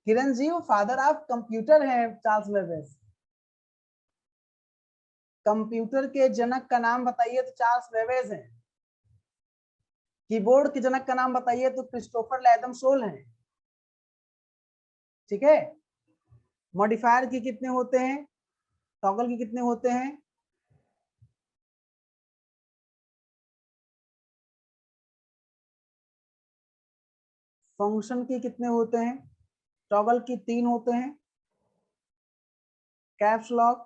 किरण जी, वो फादर ऑफ कंप्यूटर है चार्ल्स बेबेज। कंप्यूटर के जनक का नाम बताइए तो चार्ल्स बेबेज है। कीबोर्ड के जनक का नाम बताइए तो क्रिस्टोफर लैदम सोल है। ठीक है, मॉडिफायर की कितने होते हैं, टॉगल की कितने होते हैं? फंक्शन की कितने होते हैं? टॉगल की 3 होते हैं। Caps lock,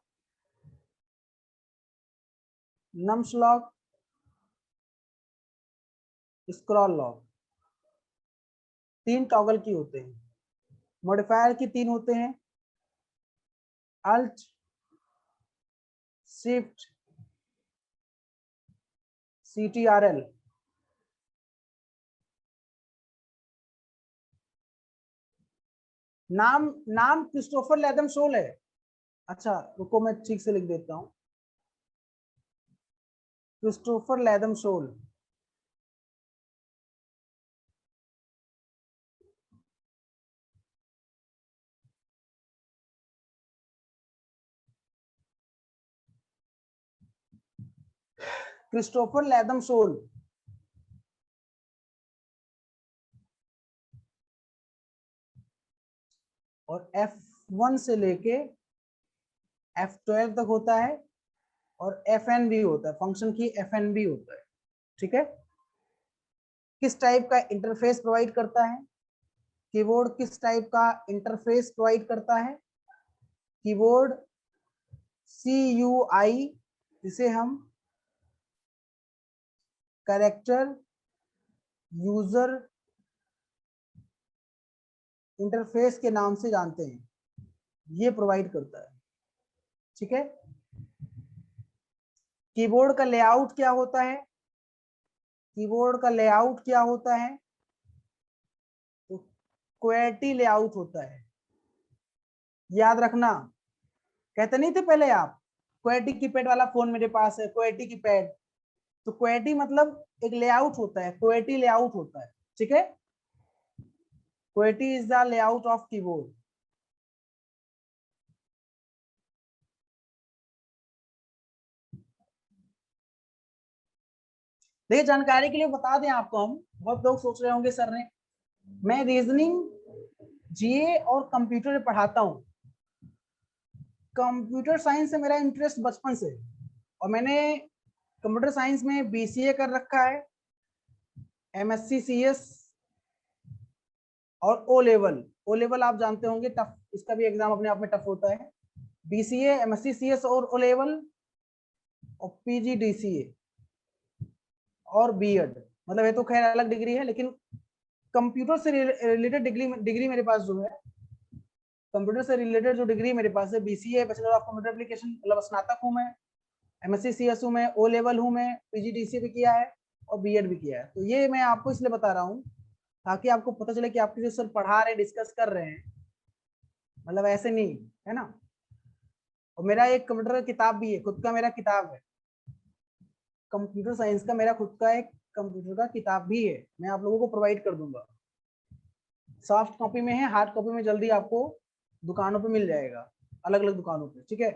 nums lock, scroll lock, 3 toggle की होते हैं। मॉडिफायर की 3 होते हैं, अल्ट, शिफ्ट, CTRL। नाम नाम क्रिस्टोफर लैदम सोल है। अच्छा रुको, मैं ठीक से लिख देता हूं, क्रिस्टोफर लैदम सोल। क्रिस्टोफर लैदम सोल, और F1 से लेके F12 तक होता है, और FN भी होता है, फंक्शन की FN भी होता है। ठीक है, किस टाइप का इंटरफेस प्रोवाइड करता है? कीबोर्ड किस टाइप का इंटरफेस प्रोवाइड करता है? कीबोर्ड CUI, जिसे हम कैरेक्टर यूजर इंटरफेस के नाम से जानते हैं, ये प्रोवाइड करता है। ठीक है, कीबोर्ड का लेआउट क्या होता है? कीबोर्ड का लेआउट क्या होता है? तो क्वेटी लेआउट होता है। याद रखना, कहते नहीं थे पहले आप, क्वेटी कीपैड वाला फोन मेरे पास है, क्वेटी कीपैड। तो क्वेटी मतलब एक लेआउट होता है, क्वेटी लेआउट होता है। ठीक है, क्वेटी is the layout of keyboard. देखिए, जानकारी के लिए बता दें आपको, हम बहुत लोग सोच रहे होंगे सर ने, मैं रीजनिंग, जीए और कंप्यूटर पढ़ाता हूँ। कंप्यूटर साइंस से मेरा इंटरेस्ट बचपन से, और मैंने कंप्यूटर साइंस में BCA कर रखा है, MSc CS, और O लेवल आप जानते होंगे, टफ, इसका भी एग्जाम अपने आप में टफ होता है। BCA, MSc CS और O लेवल, और PGDCA और B.Ed, मतलब ये तो खैर अलग डिग्री है, लेकिन कंप्यूटर से रिलेटेड डिग्री मेरे पास जो है, कंप्यूटर से रिलेटेड जो डिग्री मेरे पास है, BCA bachelor of computer application, मतलब स्नातक हूँ मैं, MSc CS हूँ मैं, O लेवल हूँ मैं, PGDCA भी किया है और B.Ed भी किया है। तो ये मैं आपको इसलिए बता रहा हूँ ताकि आपको पता चले कि आपके जो सर पढ़ा रहे, डिस्कस कर रहे हैं, मतलब ऐसे नहीं है ना। और मेरा एक कंप्यूटर का किताब भी है, खुद का मेरा किताब है, कंप्यूटर साइंस का मेरा खुद का एक कंप्यूटर का किताब भी है, मैं आप लोगों को प्रोवाइड कर दूंगा। सॉफ्ट कॉपी में है, हार्ड कॉपी में जल्दी आपको दुकानों पे मिल जाएगा, अलग अलग दुकानों पे, ठीक है।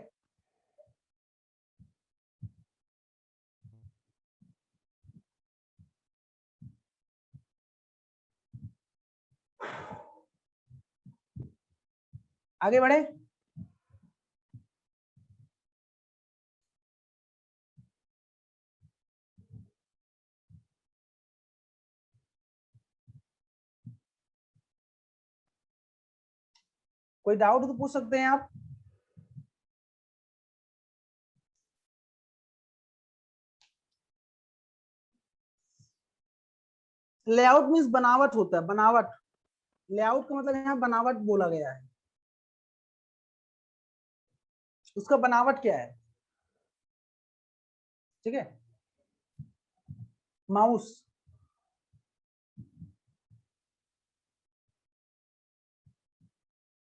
आगे बढ़े। कोई डाउट तो पूछ सकते हैं आप। लेआउट मीन्स बनावट होता है, बनावट। लेआउट का मतलब यहाँ बनावट बोला गया है, उसका बनावट क्या है, ठीक है। माउस,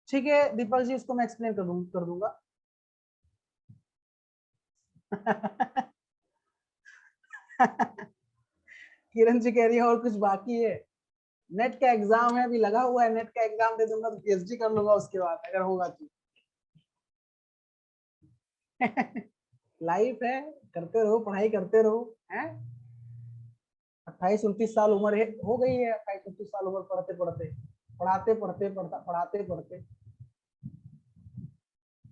ठीक है दीपक जी, उसको मैं एक्सप्लेन कर दूंगा। किरण जी कह रही है और कुछ बाकी है। नेट का एग्जाम है, अभी लगा हुआ है, नेट का एग्जाम दे दूंगा तो पीएचडी कर लूंगा उसके बाद, अगर होगा तो। लाइफ है, करते रहो, पढ़ाई करते रहो, हैं। 28-29 साल उम्र है, हो गई है 28-29 साल उम्र, पढ़ते पढ़ते, पढ़ाते पढ़ते।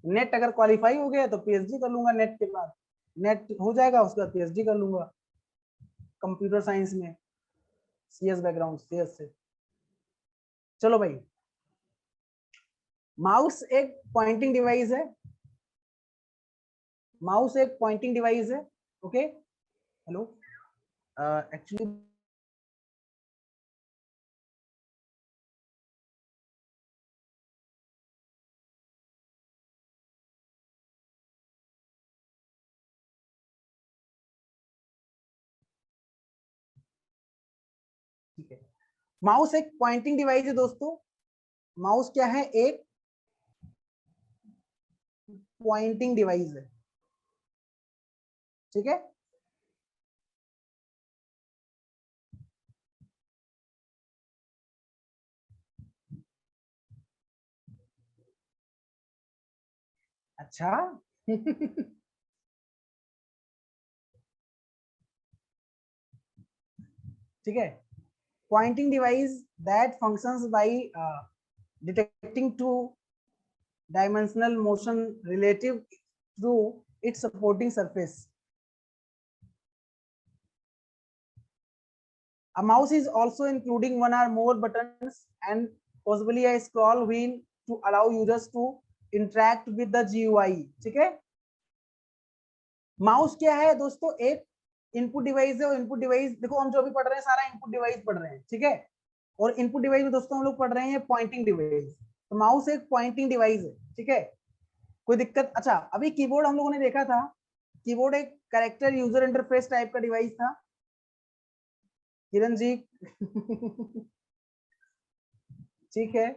नेट अगर क्वालिफाई हो गया तो पीएचडी कर लूंगा नेट के बाद, नेट हो जाएगा उसके बाद पीएचडी कर लूंगा कंप्यूटर साइंस में, सीएस बैकग्राउंड, सीएस से। चलो भाई, माउस एक पॉइंटिंग डिवाइस है, माउस एक पॉइंटिंग डिवाइस है, ओके। हेलो, एक्चुअली ठीक है, माउस एक पॉइंटिंग डिवाइस है दोस्तों। माउस क्या है, एक पॉइंटिंग डिवाइस है, ठीक है। अच्छा। ठीक है, pointing device that functions by detecting two dimensional motion relative to its supporting surface. A mouse is also including one or more buttons and possibly a scroll wheel to allow users to interact with the GUI, ठीक है। Mouse क्या है दोस्तों, एक input device है, और input device देखो हम जो भी पढ़ रहे हैं सारा इनपुट डिवाइस पढ़ रहे हैं, ठीक है। और इनपुट डिवाइस में दोस्तों हम लोग पढ़ रहे हैं पॉइंटिंग डिवाइस, तो माउस एक पॉइंटिंग डिवाइस है, ठीक है। कोई दिक्कत, अच्छा अभी कीबोर्ड हम लोगों ने देखा था, कीबोर्ड एक कैरेक्टर यूजर इंटरफेस टाइप का डिवाइस था, किरण जी। ठीक है,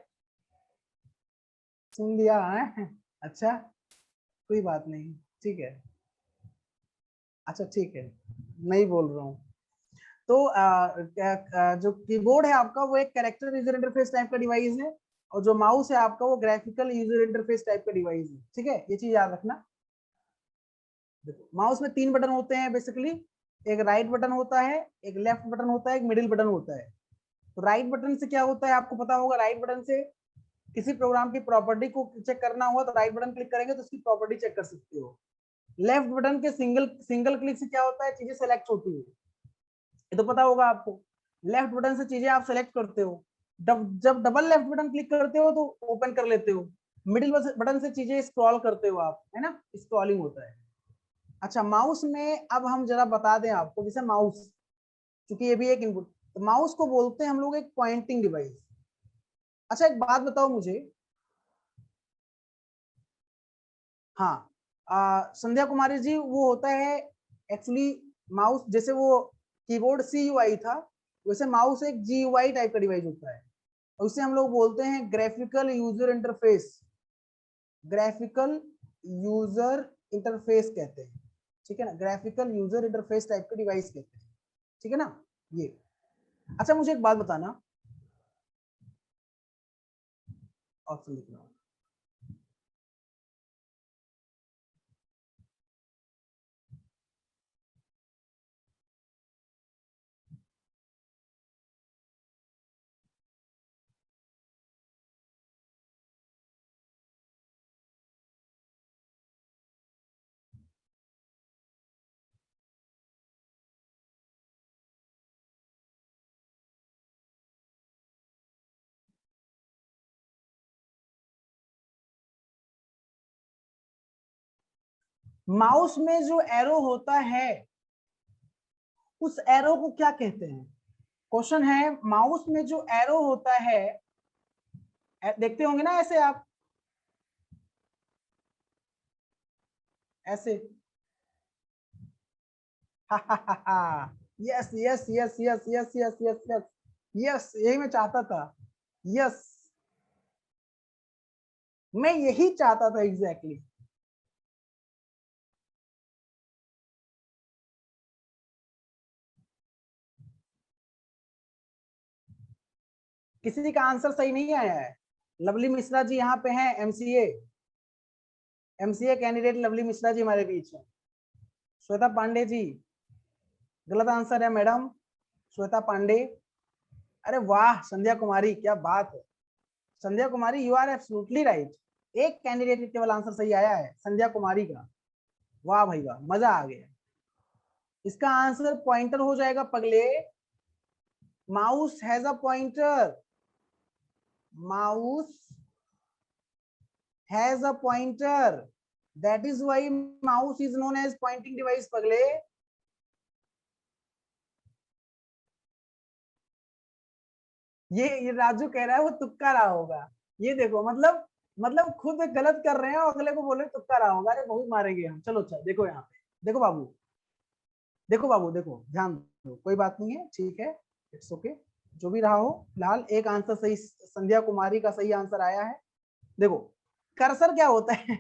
सुन लिया है। अच्छा, कोई बात नहीं, ठीक है। अच्छा ठीक है, नहीं बोल रहा हूँ। तो जो कीबोर्ड है आपका वो एक कैरेक्टर यूजर इंटरफेस टाइप का डिवाइस है, और जो माउस है आपका वो ग्राफिकल यूजर इंटरफेस टाइप का डिवाइस है, ठीक है। ये चीज याद रखना। देखो माउस में 3 बटन होते हैं बेसिकली, एक राइट बटन होता है, एक लेफ्ट बटन होता है, एक मिडिल बटन होता है। तो राइट बटन से क्या होता है आपको पता होगा, राइट बटन से किसी प्रोग्राम की प्रॉपर्टी को चेक करना हुआ तो राइट बटन क्लिक करेंगे तो उसकी प्रॉपर्टी चेक कर सकते हो। लेफ्ट बटन के सिंगल सिंगल क्लिक से क्या होता है, चीजें सेलेक्ट होती है, ये तो पता होगा आपको। लेफ्ट बटन से चीजें आप सेलेक्ट करते हो, जब डबल लेफ्ट बटन क्लिक करते हो तो ओपन कर लेते हो, मिडिल बटन से चीजें स्क्रॉल करते हो आप, है ना, स्क्रॉलिंग होता है। अच्छा माउस में अब हम जरा बता दें आपको, जैसे माउस, क्योंकि ये भी एक इनपुट, तो माउस को बोलते हैं हम लोग एक पॉइंटिंग डिवाइस। अच्छा एक बात बताओ मुझे, हाँ, संध्या कुमारी जी, वो होता है एक्चुअली माउस, जैसे वो कीबोर्ड CUI था, वैसे माउस एक GUI टाइप का डिवाइस होता है, उसे हम लोग बोलते हैं graphical user interface, graphical user interface कहते हैं, ठीक है ना, ग्राफिकल यूजर इंटरफेस टाइप का डिवाइस कहते हैं, ठीक है ना ये। अच्छा मुझे एक बात बताना, ऑप्शन लिख रहा हूँ, माउस में जो एरो होता है उस एरो को क्या कहते हैं? क्वेश्चन है, माउस में जो एरो होता है, देखते होंगे ना ऐसे आप, ऐसे yes yes yes yes yes yes yes yes yes, यही मैं चाहता था। यस, मैं यही चाहता था एग्जैक्टली। किसी का आंसर सही नहीं आया है। लवली मिश्रा जी यहाँ पे हैं, MCA, MCA candidate Lovely Mishra ji हमारे बीच है। श्वेता पांडे जी, गलत आंसर है मैडम, श्वेता पांडे। अरे वाह संध्या कुमारी, क्या बात है संध्या कुमारी, यू आर एब्सोल्युटली राइट। एक कैंडिडेट केवल आंसर सही आया है, संध्या कुमारी का। वाह भाई वाह, मजा आ गया। इसका आंसर पॉइंटर हो जाएगा पगले। Mouse has a pointer, mouse has a pointer, that is why mouse is known as pointing device पगले। ये राजू कह रहा है वो तुक्का रहा होगा। ये देखो, मतलब खुद गलत कर रहे हैं और अगले को बोल रहे तुक्का रहा होगा। अरे बहुत मारेंगे हम। चलो अच्छा, देखो यहाँ पे, देखो बाबू, देखो बाबू, देखो ध्यान दो, कोई बात नहीं है, ठीक है, इट्स ओके, जो भी रहा हो। फिलहाल एक आंसर सही, संध्या कुमारी का सही आंसर आया है। देखो कर्सर क्या होता है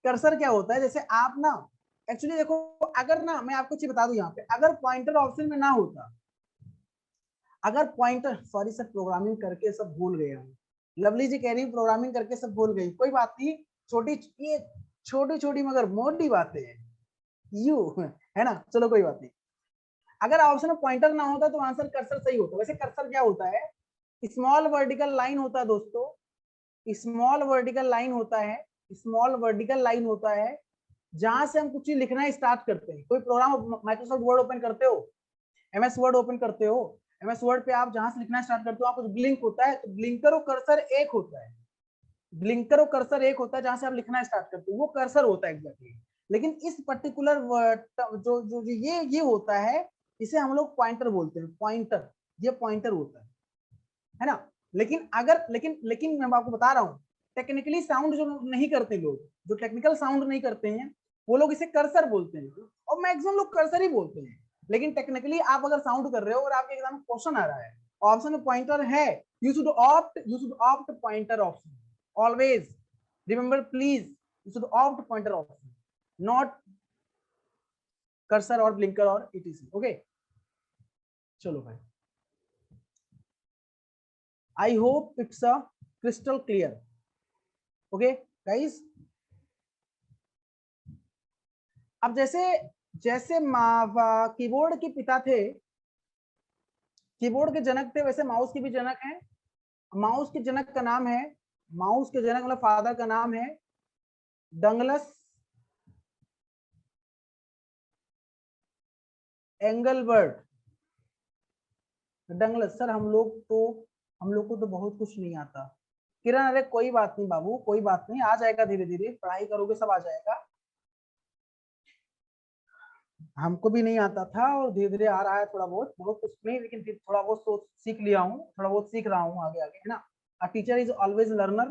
कर्सर क्या होता है, जैसे आप ना, एक्चुअली देखो, अगर ना मैं आपको चीज बता दूं यहाँ पे, अगर पॉइंटर ऑप्शन में ना होता, अगर पॉइंटर, सॉरी सर प्रोग्रामिंग करके सब भूल गए हम, लवली जी कह रही प्रोग्रामिंग करके सब भूल गई, कोई बात नहीं, छोटी, ये छोटी छोटी मगर मोटी बातें हैं, यू है ना, चलो कोई बात नहीं। अगर ऑप्शन में पॉइंटर ना होता तो आंसर कर्सर सही होता। वैसे कर्सर क्या होता है, स्मॉल वर्टिकल लाइन होता है दोस्तों, स्मॉल वर्टिकल लाइन होता है, स्मॉल वर्टिकल लाइन होता है, जहां से हम कुछ चीज लिखना स्टार्ट करते हैं। कोई प्रोग्राम, माइक्रोसॉफ्ट वर्ड ओपन करते हो, एमएस वर्ड ओपन करते हो, एमएस वर्ड पे आप जहां से लिखना स्टार्ट करते हो, आप कुछ ब्लिंक होता है, तो ब्लिंकर और कर्सर एक होता है, ब्लिंकर और कर्सर एक होता है, जहां से आप लिखना स्टार्ट करते हो वो कर्सर होता है एग्जैक्टली। लेकिन इस पर्टिकुलर जो ये होता है, इसे हम लोग पॉइंटर बोलते हैं, पॉइंटर, ये पॉइंटर होता है ना। लेकिन अगर, लेकिन मैं आपको बता रहा हूँ, टेक्निकली साउंड जो नहीं करते लोग, जो टेक्निकल साउंड नहीं करते हैं, वो लोग इसे कर्सर बोलते हैं, और मैक्सिमम लोग कर्सर ही बोलते हैं। लेकिन टेक्निकली आप अगर साउंड कर रहे हो और आपके एग्जाम में क्वेश्चन आ रहा है, ऑप्शन में पॉइंटर है, you should opt pointer option, always remember please, you should opt pointer option, not cursor और ब्लिंकर और etc, ओके। चलो भाई, I hope it's a crystal clear, okay guys. अब जैसे, जैसे कीबोर्ड के पिता थे, कीबोर्ड के जनक थे, वैसे माउस के भी जनक हैं। माउस के जनक का नाम है, माउस के जनक मतलब फादर का नाम है डंगलस एंगलबर्ट। डंगलस सर, हम लोग को तो बहुत कुछ नहीं आता। किरण, अरे कोई बात नहीं बाबू, कोई बात नहीं, आ जाएगा धीरे धीरे, पढ़ाई करोगे सब आ जाएगा। हमको भी नहीं आता था और धीरे धीरे आ रहा है, थोड़ा बहुत, बहुत कुछ नहीं, लेकिन फिर थोड़ा बहुत तो सीख लिया हूँ, थोड़ा बहुत सीख रहा हूँ, आगे आगे, है ना। A teacher is always learner,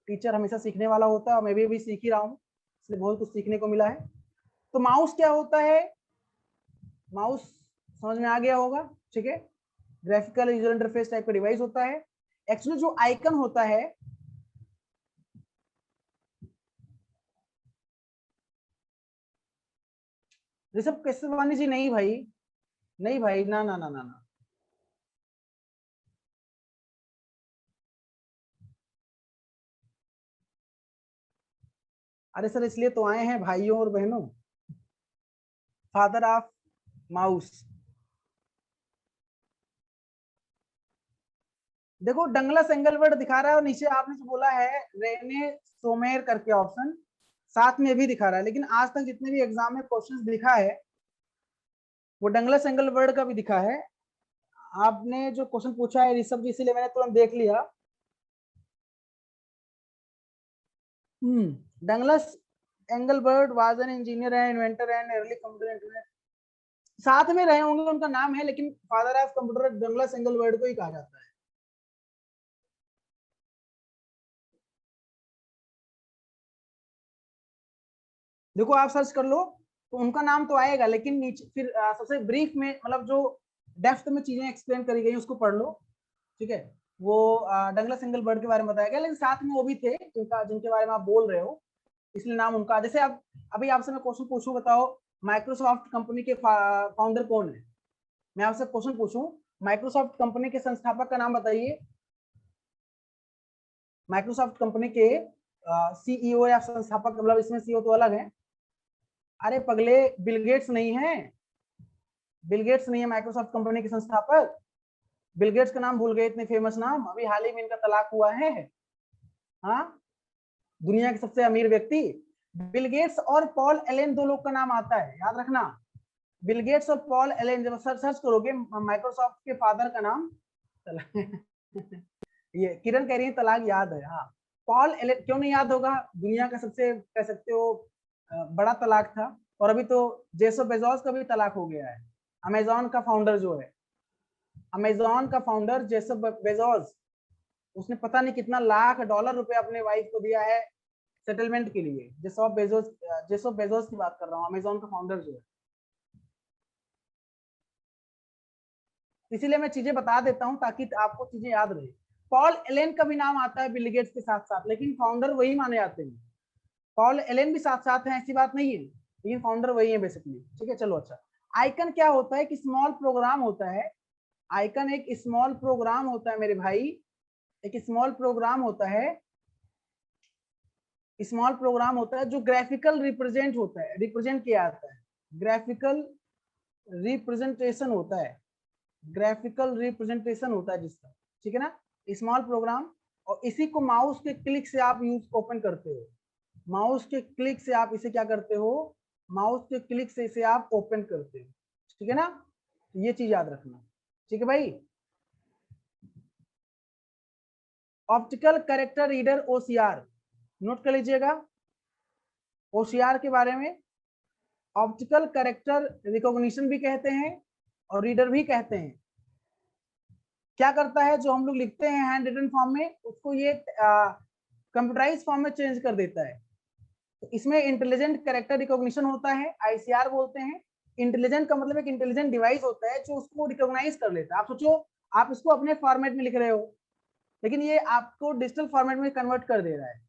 teacher हमेशा सीखने वाला होता है, और मैं भी अभी सीख ही रहा हूँ, इसलिए बहुत कुछ सीखने को मिला है। तो माउस क्या होता है, माउस समझ में आ गया होगा, ठीक है, ग्राफिकल यूजर इंटरफेस टाइप का डिवाइस होता है। एक्चुअली जो आइकन होता है, ऋषभ केसवानी जी, नहीं भाई, नहीं भाई, ना ना ना ना ना, अरे सर इसलिए तो आए हैं भाइयों और बहनों, फादर ऑफ माउस। देखो डंगलस एंगलबर्ट दिखा रहा है, और नीचे आपने जो बोला है रेने सोमेर करके ऑप्शन, साथ में भी दिखा रहा है, लेकिन आज तक जितने भी एग्जाम में क्वेश्चंस दिखा है, वो डंगलस एंगलबर्ट का भी दिखा है। आपने जो क्वेश्चन पूछा है ऋषभ जी, इसीलिए मैंने तुरंत देख लिया। Douglas Engelbart was an engineer and inventor and early computer internet, साथ में रहे होंगे, उनका नाम है, लेकिन father of computer Douglas Engelbart को ही कहा जाता है। देखो आप सर्च कर लो तो उनका नाम तो आएगा, लेकिन नीचे फिर सबसे ब्रीफ में, मतलब जो डेप्थ में चीजें एक्सप्लेन करी गई उसको पढ़ लो, ठीक है। वो डगलस एंगलबर्ट के बारे में बताया गया, लेकिन साथ में वो भी थे जिनके बारे में आप बोल रहे हो, इसलिए नाम उनका। जैसे आप अभी आपसे मैं क्वेश्चन पूछूं, बताओ माइक्रोसॉफ्ट कंपनी के फाउंडर कौन है? मैं आपसे क्वेश्चन पूछूं, माइक्रोसॉफ्ट कंपनी के संस्थापक का नाम बताइए। माइक्रोसॉफ्ट कंपनी के सीईओ या संस्थापक, मतलब इसमें सीईओ तो अलग है। अरे पगले, बिल गेट्स नहीं है, बिल गेट्स नहीं है माइक्रोसॉफ्ट कंपनी के संस्थापक। बिल गेट्स का नाम भूल गए, इतने फेमस नाम, अभी हाल ही में इनका तलाक हुआ है। हाँ, दुनिया के सबसे अमीर व्यक्ति बिल गेट्स और पॉल एलेन, दो लोग का नाम आता है, याद रखना। बिल गेट्स और पॉल एलेन, जब सर्च करोगे माइक्रोसॉफ्ट के फादर का नाम ये किरण कह रही है तलाक याद है, हाँ। पॉल एलेन क्यों नहीं याद होगा, दुनिया का सबसे कह सकते हो बड़ा तलाक था। और अभी तो जेसो बेजोस का भी तलाक हो गया है। अमेजोन का फाउंडर जो है, अमेजोन का फाउंडर जेसो बेजोस, उसने पता नहीं कितना लाख डॉलर रुपए अपने वाइफ को दिया है सेटलमेंट के लिए। जेसो बेजोस की बात कर रहा हूँ, अमेजोन का फाउंडर जो है। इसीलिए मैं चीजें बता देता हूँ ताकि आपको चीजें याद रहे। पॉल एलेन का भी नाम आता है बिल गेट्स के साथ साथ, लेकिन फाउंडर वही माने जाते हैं। पॉल एलेन भी साथ साथ है, ऐसी बात नहीं है, लेकिन फाउंडर वही है बेसिकली, ठीक है। चलो अच्छा, आइकन क्या होता है? एक स्मॉल प्रोग्राम होता है। आइकन एक स्मॉल प्रोग्राम होता है मेरे भाई, एक स्मॉल प्रोग्राम होता है, स्मॉल प्रोग्राम होता है जो ग्राफिकल रिप्रेजेंट होता है, रिप्रेजेंट किया जाता है, ग्राफिकल रिप्रेजेंटेशन होता है, ग्राफिकल रिप्रेजेंटेशन होता है जिसका, ठीक है ना, स्मॉल प्रोग्राम। और इसी को माउस के क्लिक से आप यूज ओपन करते हो, माउस के क्लिक से आप इसे क्या करते हो, माउस के क्लिक से इसे आप ओपन करते हो, ठीक है ना। ये चीज याद रखना, ठीक है भाई। Optical character reader OCR, note कर लीजिएगा ओसीआर के बारे में। ऑप्टिकल कैरेक्टर रिकॉग्निशन भी कहते हैं और रीडर भी कहते हैं। क्या करता है, जो हम लोग लिखते हैं हैंड रिटन फॉर्म में, उसको ये कंप्यूटराइज फॉर्म में चेंज कर देता है। तो इसमें इंटेलिजेंट कैरेक्टर रिकॉग्निशन होता है, आईसीआर बोलते हैं। इंटेलिजेंट का मतलब एक इंटेलिजेंट डिवाइस होता है जो उसको रिकॉग्नाइज कर लेता है। आप सोचो, आप इसको अपने फॉर्मेट में लिख रहे हो, लेकिन ये आपको डिजिटल फॉर्मेट में कन्वर्ट कर दे रहा है,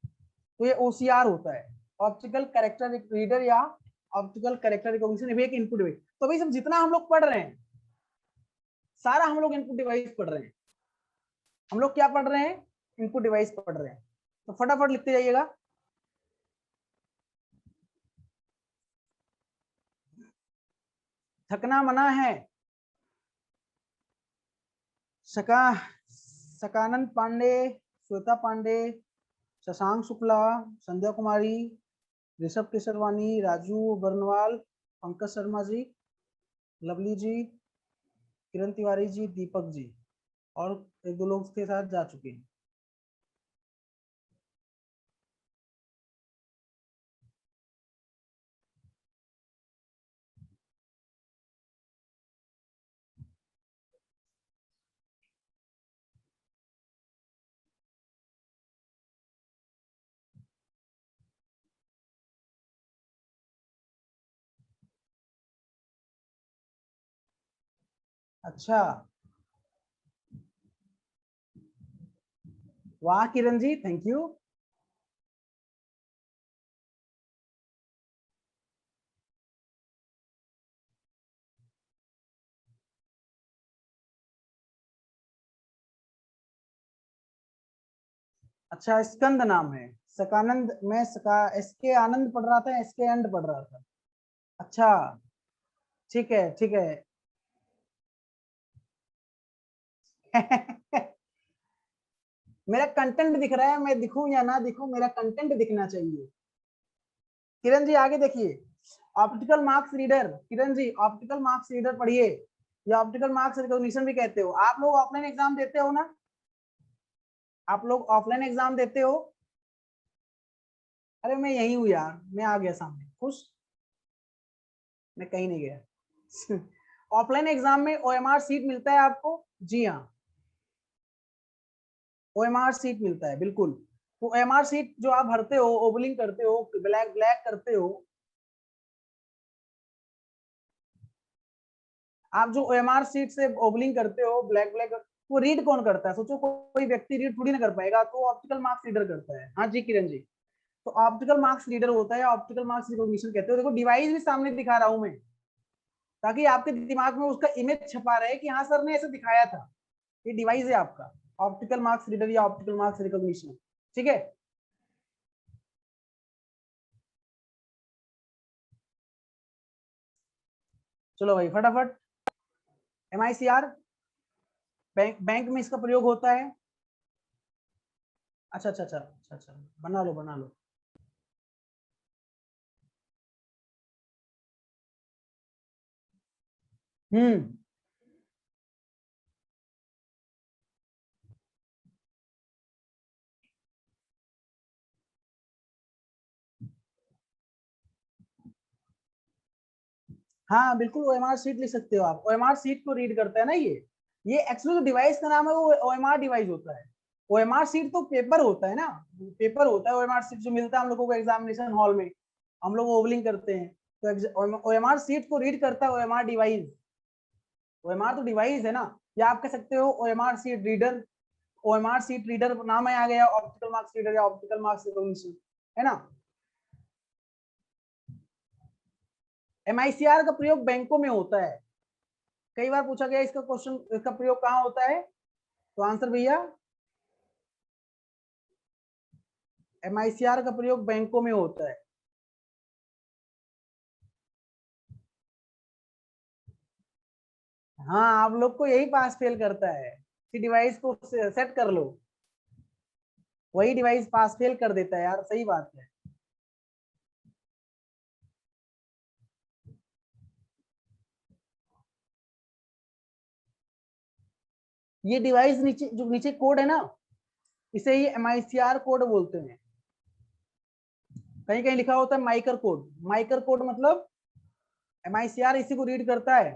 तो ये ओसीआर होता है, ऑप्टिकल कैरेक्टर रीडर या ऑप्टिकल कैरेक्टर रिकॉग्निशन, भी एक इनपुट डिवाइस। तो भाई सब जितना हम लोग पढ़ रहे हैं, सारा हम लोग इनपुट डिवाइस पढ़ रहे हैं। हम लोग क्या पढ़ रहे हैं? इनपुट डिवाइस पढ़ रहे हैं। तो फटाफट लिखते जाइएगा। थकना मना है। सका सकानंद पांडे, श्वेता पांडे, शशांक शुक्ला, संध्या कुमारी, ऋषभ केसरवानी, राजू बर्नवाल, पंकज शर्मा जी, लवली जी, किरण तिवारी जी, दीपक जी, और एक दो लोग के साथ जा चुके हैं। अच्छा, वाह किरण जी, थैंक यू। अच्छा, स्कंद नाम है सकानंद, मैं एस के आनंद पढ़ रहा था, एस के अंड पढ़ रहा था। अच्छा, ठीक है ठीक है। मेरा कंटेंट दिख रहा है, मैं दिखूं या ना दिखूं, मेरा कंटेंट दिखना चाहिए। किरण जी आगे देखिए, optical marks reader, Kiran ji optical marks reader पढ़िए, या ऑप्टिकल मार्क्स रिकॉग्निशन भी कहते हो। आप लोग ऑफलाइन एग्जाम देते हो ना? आप लोग ऑफलाइन एग्जाम देते हो? अरे मैं यही हूँ यार, मैं आ गया सामने, खुश, मैं कहीं नहीं गया। ऑफलाइन एग्जाम में ओएमआर सीट मिलता है आपको? जी हाँ, ओएमआर सीट मिलता है बिल्कुल। तो ओएमआर सीट जो आप भरते हो, ओबलिंग करते हो, ब्लैक ब्लैक करते हो, आप जो ओएमआर सीट से ओबलिंग करते हो, ब्लैक ब्लैक, वो रीड कौन करता है? सोचो कोई व्यक्ति रीड थोड़ी ना कर पाएगा, तो ऑप्टिकल मार्क्स रीडर करता है। हाँ जी किरण जी, तो ऑप्टिकल मार्क्स रीडर होता है, ऑप्टिकल मार्क्स रिकॉग्निशन कहते हो। देखो डिवाइस भी सामने दिखा रहा हूं मैं, ताकि आपके दिमाग में उसका इमेज छपा रहे कि हाँ सर ने ऐसे दिखाया था। ये डिवाइस है आपका, ऑप्टिकल मार्क्स रीडर या ऑप्टिकल मार्क्स रिकॉग्निशन। ठीक है, चलो भाई फटाफट। एमआईसीआर बैंक में इसका प्रयोग होता है। अच्छा अच्छा अच्छा अच्छा अच्छा, बना लो बना लो। हम्म, हाँ बिल्कुल, ओएमआर सीट लिख सकते हो आप। ओएमआर सीट को रीड करता है ना ये एक्चुअली जो डिवाइस का नाम है वो ओएमआर डिवाइस होता है। ओएमआर सीट तो पेपर होता है ना, पेपर होता है ओएमआर सीट जो मिलता है हम लोगों को एग्जामिनेशन हॉल में, हम लोग ओवलिंग करते हैं। तो ओएमआर सीट को रीड करता है ओएमआर डिवाइस। ओएमआर तो डिवाइस है ना, या आप कह सकते हो OMR sheet reader. OMR sheet reader नाम है, आ गया ऑप्टिकल मार्क्स रीडर या ऑप्टिकल मार्क्स रिकॉग्निशन, है ना। एमआईसीआर का प्रयोग बैंकों में होता है। कई बार पूछा गया इसका क्वेश्चन, इसका प्रयोग कहाँ होता है? तो आंसर भैया, एमआईसीआर का प्रयोग बैंकों में होता है। हाँ, आप लोग को यही पास फेल करता है कि डिवाइस को सेट कर लो, वही डिवाइस पास फेल कर देता है यार, सही बात है। ये डिवाइस नीचे जो नीचे कोड है ना, इसे ही एमआईसीआर कोड बोलते हैं। कहीं कहीं लिखा होता है माइकर कोड। माइकर कोड मतलब एमआईसीआर इसी को रीड करता है।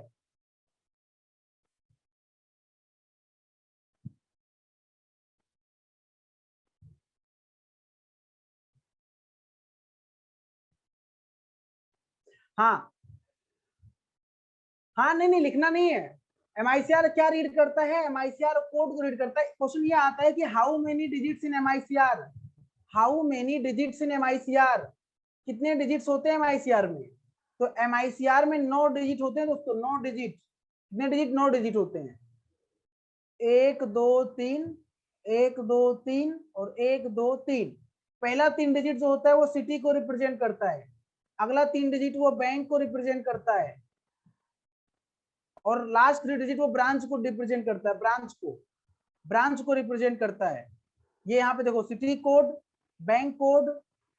हाँ हाँ, नहीं नहीं लिखना नहीं है। एमआईसीआर क्या रीड करता है? एमआईसीआर कोड को रीड करता है। क्वेश्चन ये आता है कि how many digits in MICR, how many digits in MICR, कितने डिजिट्स होते हैं एमआईसीआर में? तो एमआईसीआर में 9 डिजिट होते हैं दोस्तों, 9 डिजिट। कितने डिजिट? 9 डिजिट होते हैं। एक दो तीन, एक दो तीन और एक दो तीन। पहला 3 डिजिट जो होता है वो सिटी को रिप्रेजेंट करता है, अगला 3 डिजिट वो बैंक को रिप्रेजेंट करता है, और लास्ट 3 डिजिट वो ब्रांच को रिप्रेजेंट करता है, ब्रांच को रिप्रेजेंट करता है। ये यहाँ पे देखो, सिटी कोड, बैंक कोड,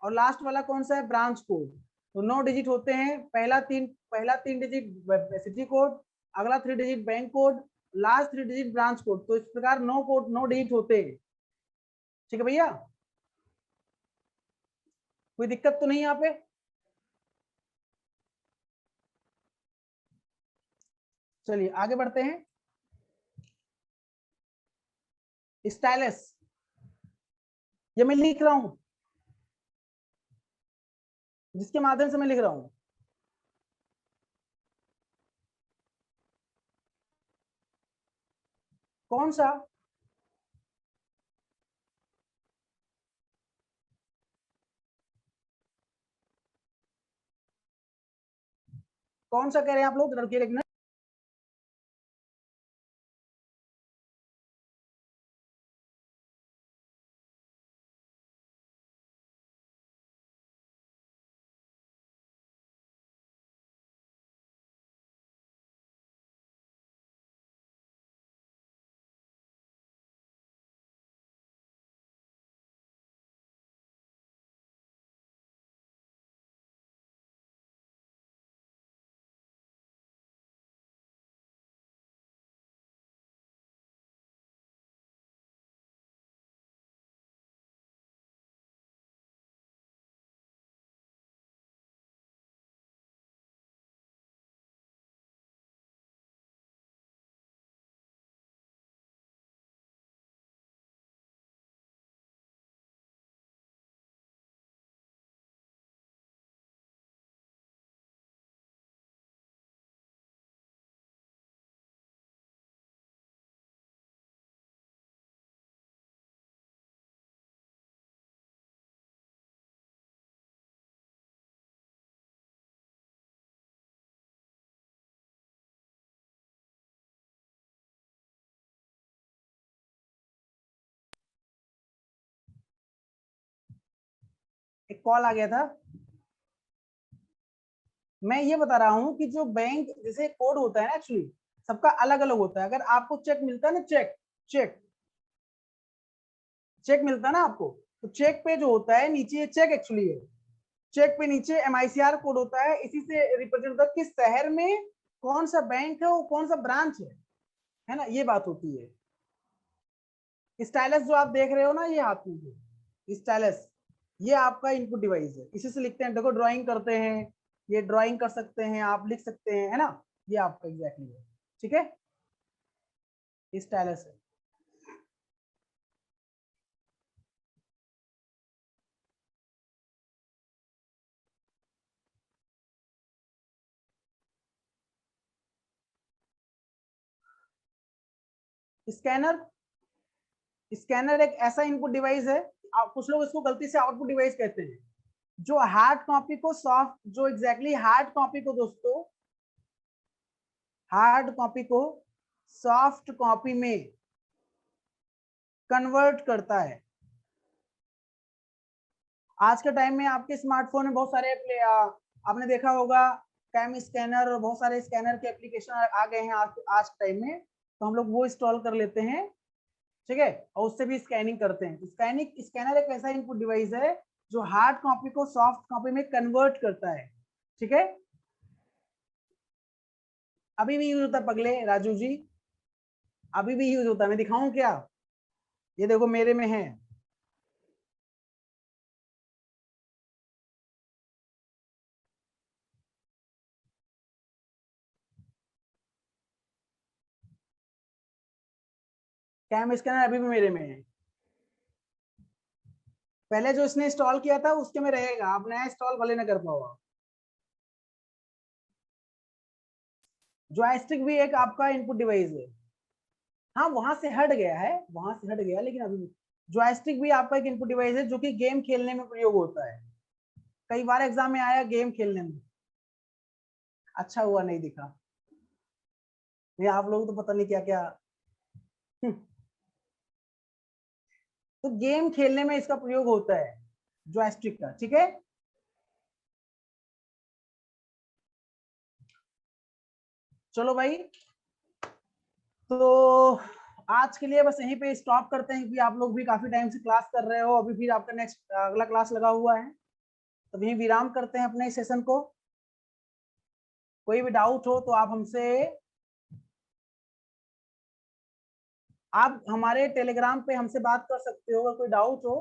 और लास्ट वाला कौन सा है? Branch code. तो 9 डिजिट होते हैं। पहला 3 डिजिट सिटी कोड, अगला 3 digit bank code, last 3 digit branch code. तो इस प्रकार 9 डिजिट होते हैं। ठीक है भैया, कोई दिक्कत तो नहीं यहाँ पे? चलिए आगे बढ़ते हैं। स्टाइलस, ये मैं लिख रहा हूं, जिसके माध्यम से मैं लिख रहा हूं। कौन सा? कौन सा कह रहे हैं आप लोग? रुकिए। एक कॉल आ गया था। मैं ये बता रहा हूं कि जो बैंक जैसे कोड होता है ना, एक्चुअली सबका अलग अलग होता है। अगर आपको चेक मिलता है ना, चेक चेक चेक मिलता है ना आपको, तो चेक पे जो होता है नीचे, ये चेक एक्चुअली है, चेक पे नीचे MICR कोड होता है। इसी से रिप्रेजेंट होता है किस शहर में कौन सा बैंक है, वो कौन सा ब्रांच है ना, ये बात होती है। स्टाइलस जो आप देख रहे हो ना, ये हाथ में जो स्टाइलस, ये आपका इनपुट डिवाइस है। इसी से लिखते हैं, देखो ड्राइंग करते हैं, ये ड्राइंग कर सकते हैं, आप लिख सकते हैं, है ना, ये आपका एग्जैक्टली है। ठीक है, स्टाइलस है। स्कैनर, स्कैनर एक ऐसा इनपुट डिवाइस है, कुछ लोग इसको गलती से आउटपुट डिवाइस कहते हैं, जो हार्ड कॉपी को सॉफ्ट, जो एग्जैक्टली हार्ड कॉपी को दोस्तों, हार्ड कॉपी को सॉफ्ट कॉपी में कन्वर्ट करता है। आज के टाइम में आपके स्मार्टफोन में बहुत सारे आपने देखा होगा कैम स्कैनर और बहुत सारे स्कैनर के एप्लीकेशन आ गए हैं आज के टाइम में, तो हम लोग वो इंस्टॉल कर लेते हैं। ठीक है, और उससे भी स्कैनिंग करते हैं। स्कैनिंग स्कैनर एक ऐसा इनपुट डिवाइस है जो हार्ड कॉपी को सॉफ्ट कॉपी में कन्वर्ट करता है। ठीक है, अभी भी यूज होता है पगले राजू जी, अभी भी यूज होता है। मैं दिखाऊं क्या? ये देखो मेरे में है। कैम स्कैनर अभी भी मेरे में है। पहले जो इसने इंस्टॉल किया था उसके में रहेगा, आप नया इंस्टॉल भले ना कर पाओ। जॉयस्टिक भी एक आपका इनपुट डिवाइस है। हाँ, वहां से हट गया है, वहां से हट गया, लेकिन अभी जॉयस्टिक भी आपका एक इनपुट डिवाइस है जो कि गेम खेलने में प्रयोग होता है। कई बार एग्जाम में आया गेम खेलने में। अच्छा हुआ नहीं दिखा, नहीं आप लोग तो पता नहीं क्या क्या। तो गेम खेलने में इसका प्रयोग होता है, जॉयस्टिक का। ठीक है, चलो भाई, तो आज के लिए बस यहीं पे स्टॉप करते हैं कि आप लोग भी काफी टाइम से क्लास कर रहे हो, अभी फिर आपका नेक्स्ट अगला क्लास लगा हुआ है, तो यहीं विराम करते हैं अपने सेशन को। कोई भी डाउट हो तो आप हमसे, आप हमारे टेलीग्राम पे हमसे बात कर सकते हो। अगर कोई डाउट हो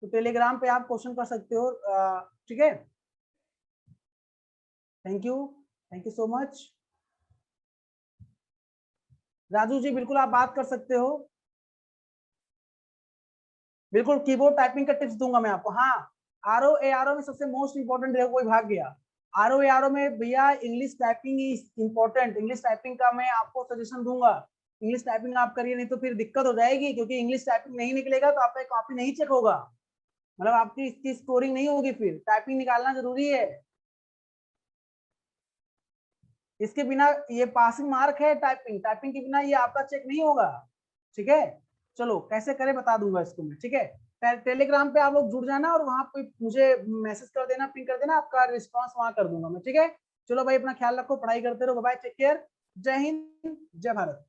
तो टेलीग्राम पे आप क्वेश्चन कर सकते हो। ठीक है, thank you, thank you so much. Raju ji बिल्कुल आप बात कर सकते हो, बिल्कुल कीबोर्ड टाइपिंग का टिप्स दूंगा मैं आपको। हाँ, आर ओ में सबसे मोस्ट इंपॉर्टेंट देखो, कोई भाग गया। आर ओ में भैया English typing is important. English typing का मैं आपको सजेशन दूंगा, इंग्लिश टाइपिंग आप करिए, नहीं तो फिर दिक्कत हो जाएगी, क्योंकि इंग्लिश टाइपिंग नहीं निकलेगा तो आपका कॉपी नहीं चेक होगा, मतलब आपकी इसकी स्कोरिंग नहीं होगी। फिर टाइपिंग निकालना जरूरी है, इसके बिना ये पासिंग मार्क है। टाइपिंग, टाइपिंग के बिना ये आपका चेक नहीं होगा। ठीक है, चलो कैसे करें बता दूंगा इसको मैं। ठीक है, टेलीग्राम पे आप लोग जुड़ जाना और वहां पे मुझे मैसेज कर देना, पिंग कर देना, आपका रिस्पॉन्स वहां कर दूंगा मैं। ठीक है, चलो भाई अपना ख्याल रखो, पढ़ाई करते रहो, बाय, टेक केयर, जय हिंद, जय भारत।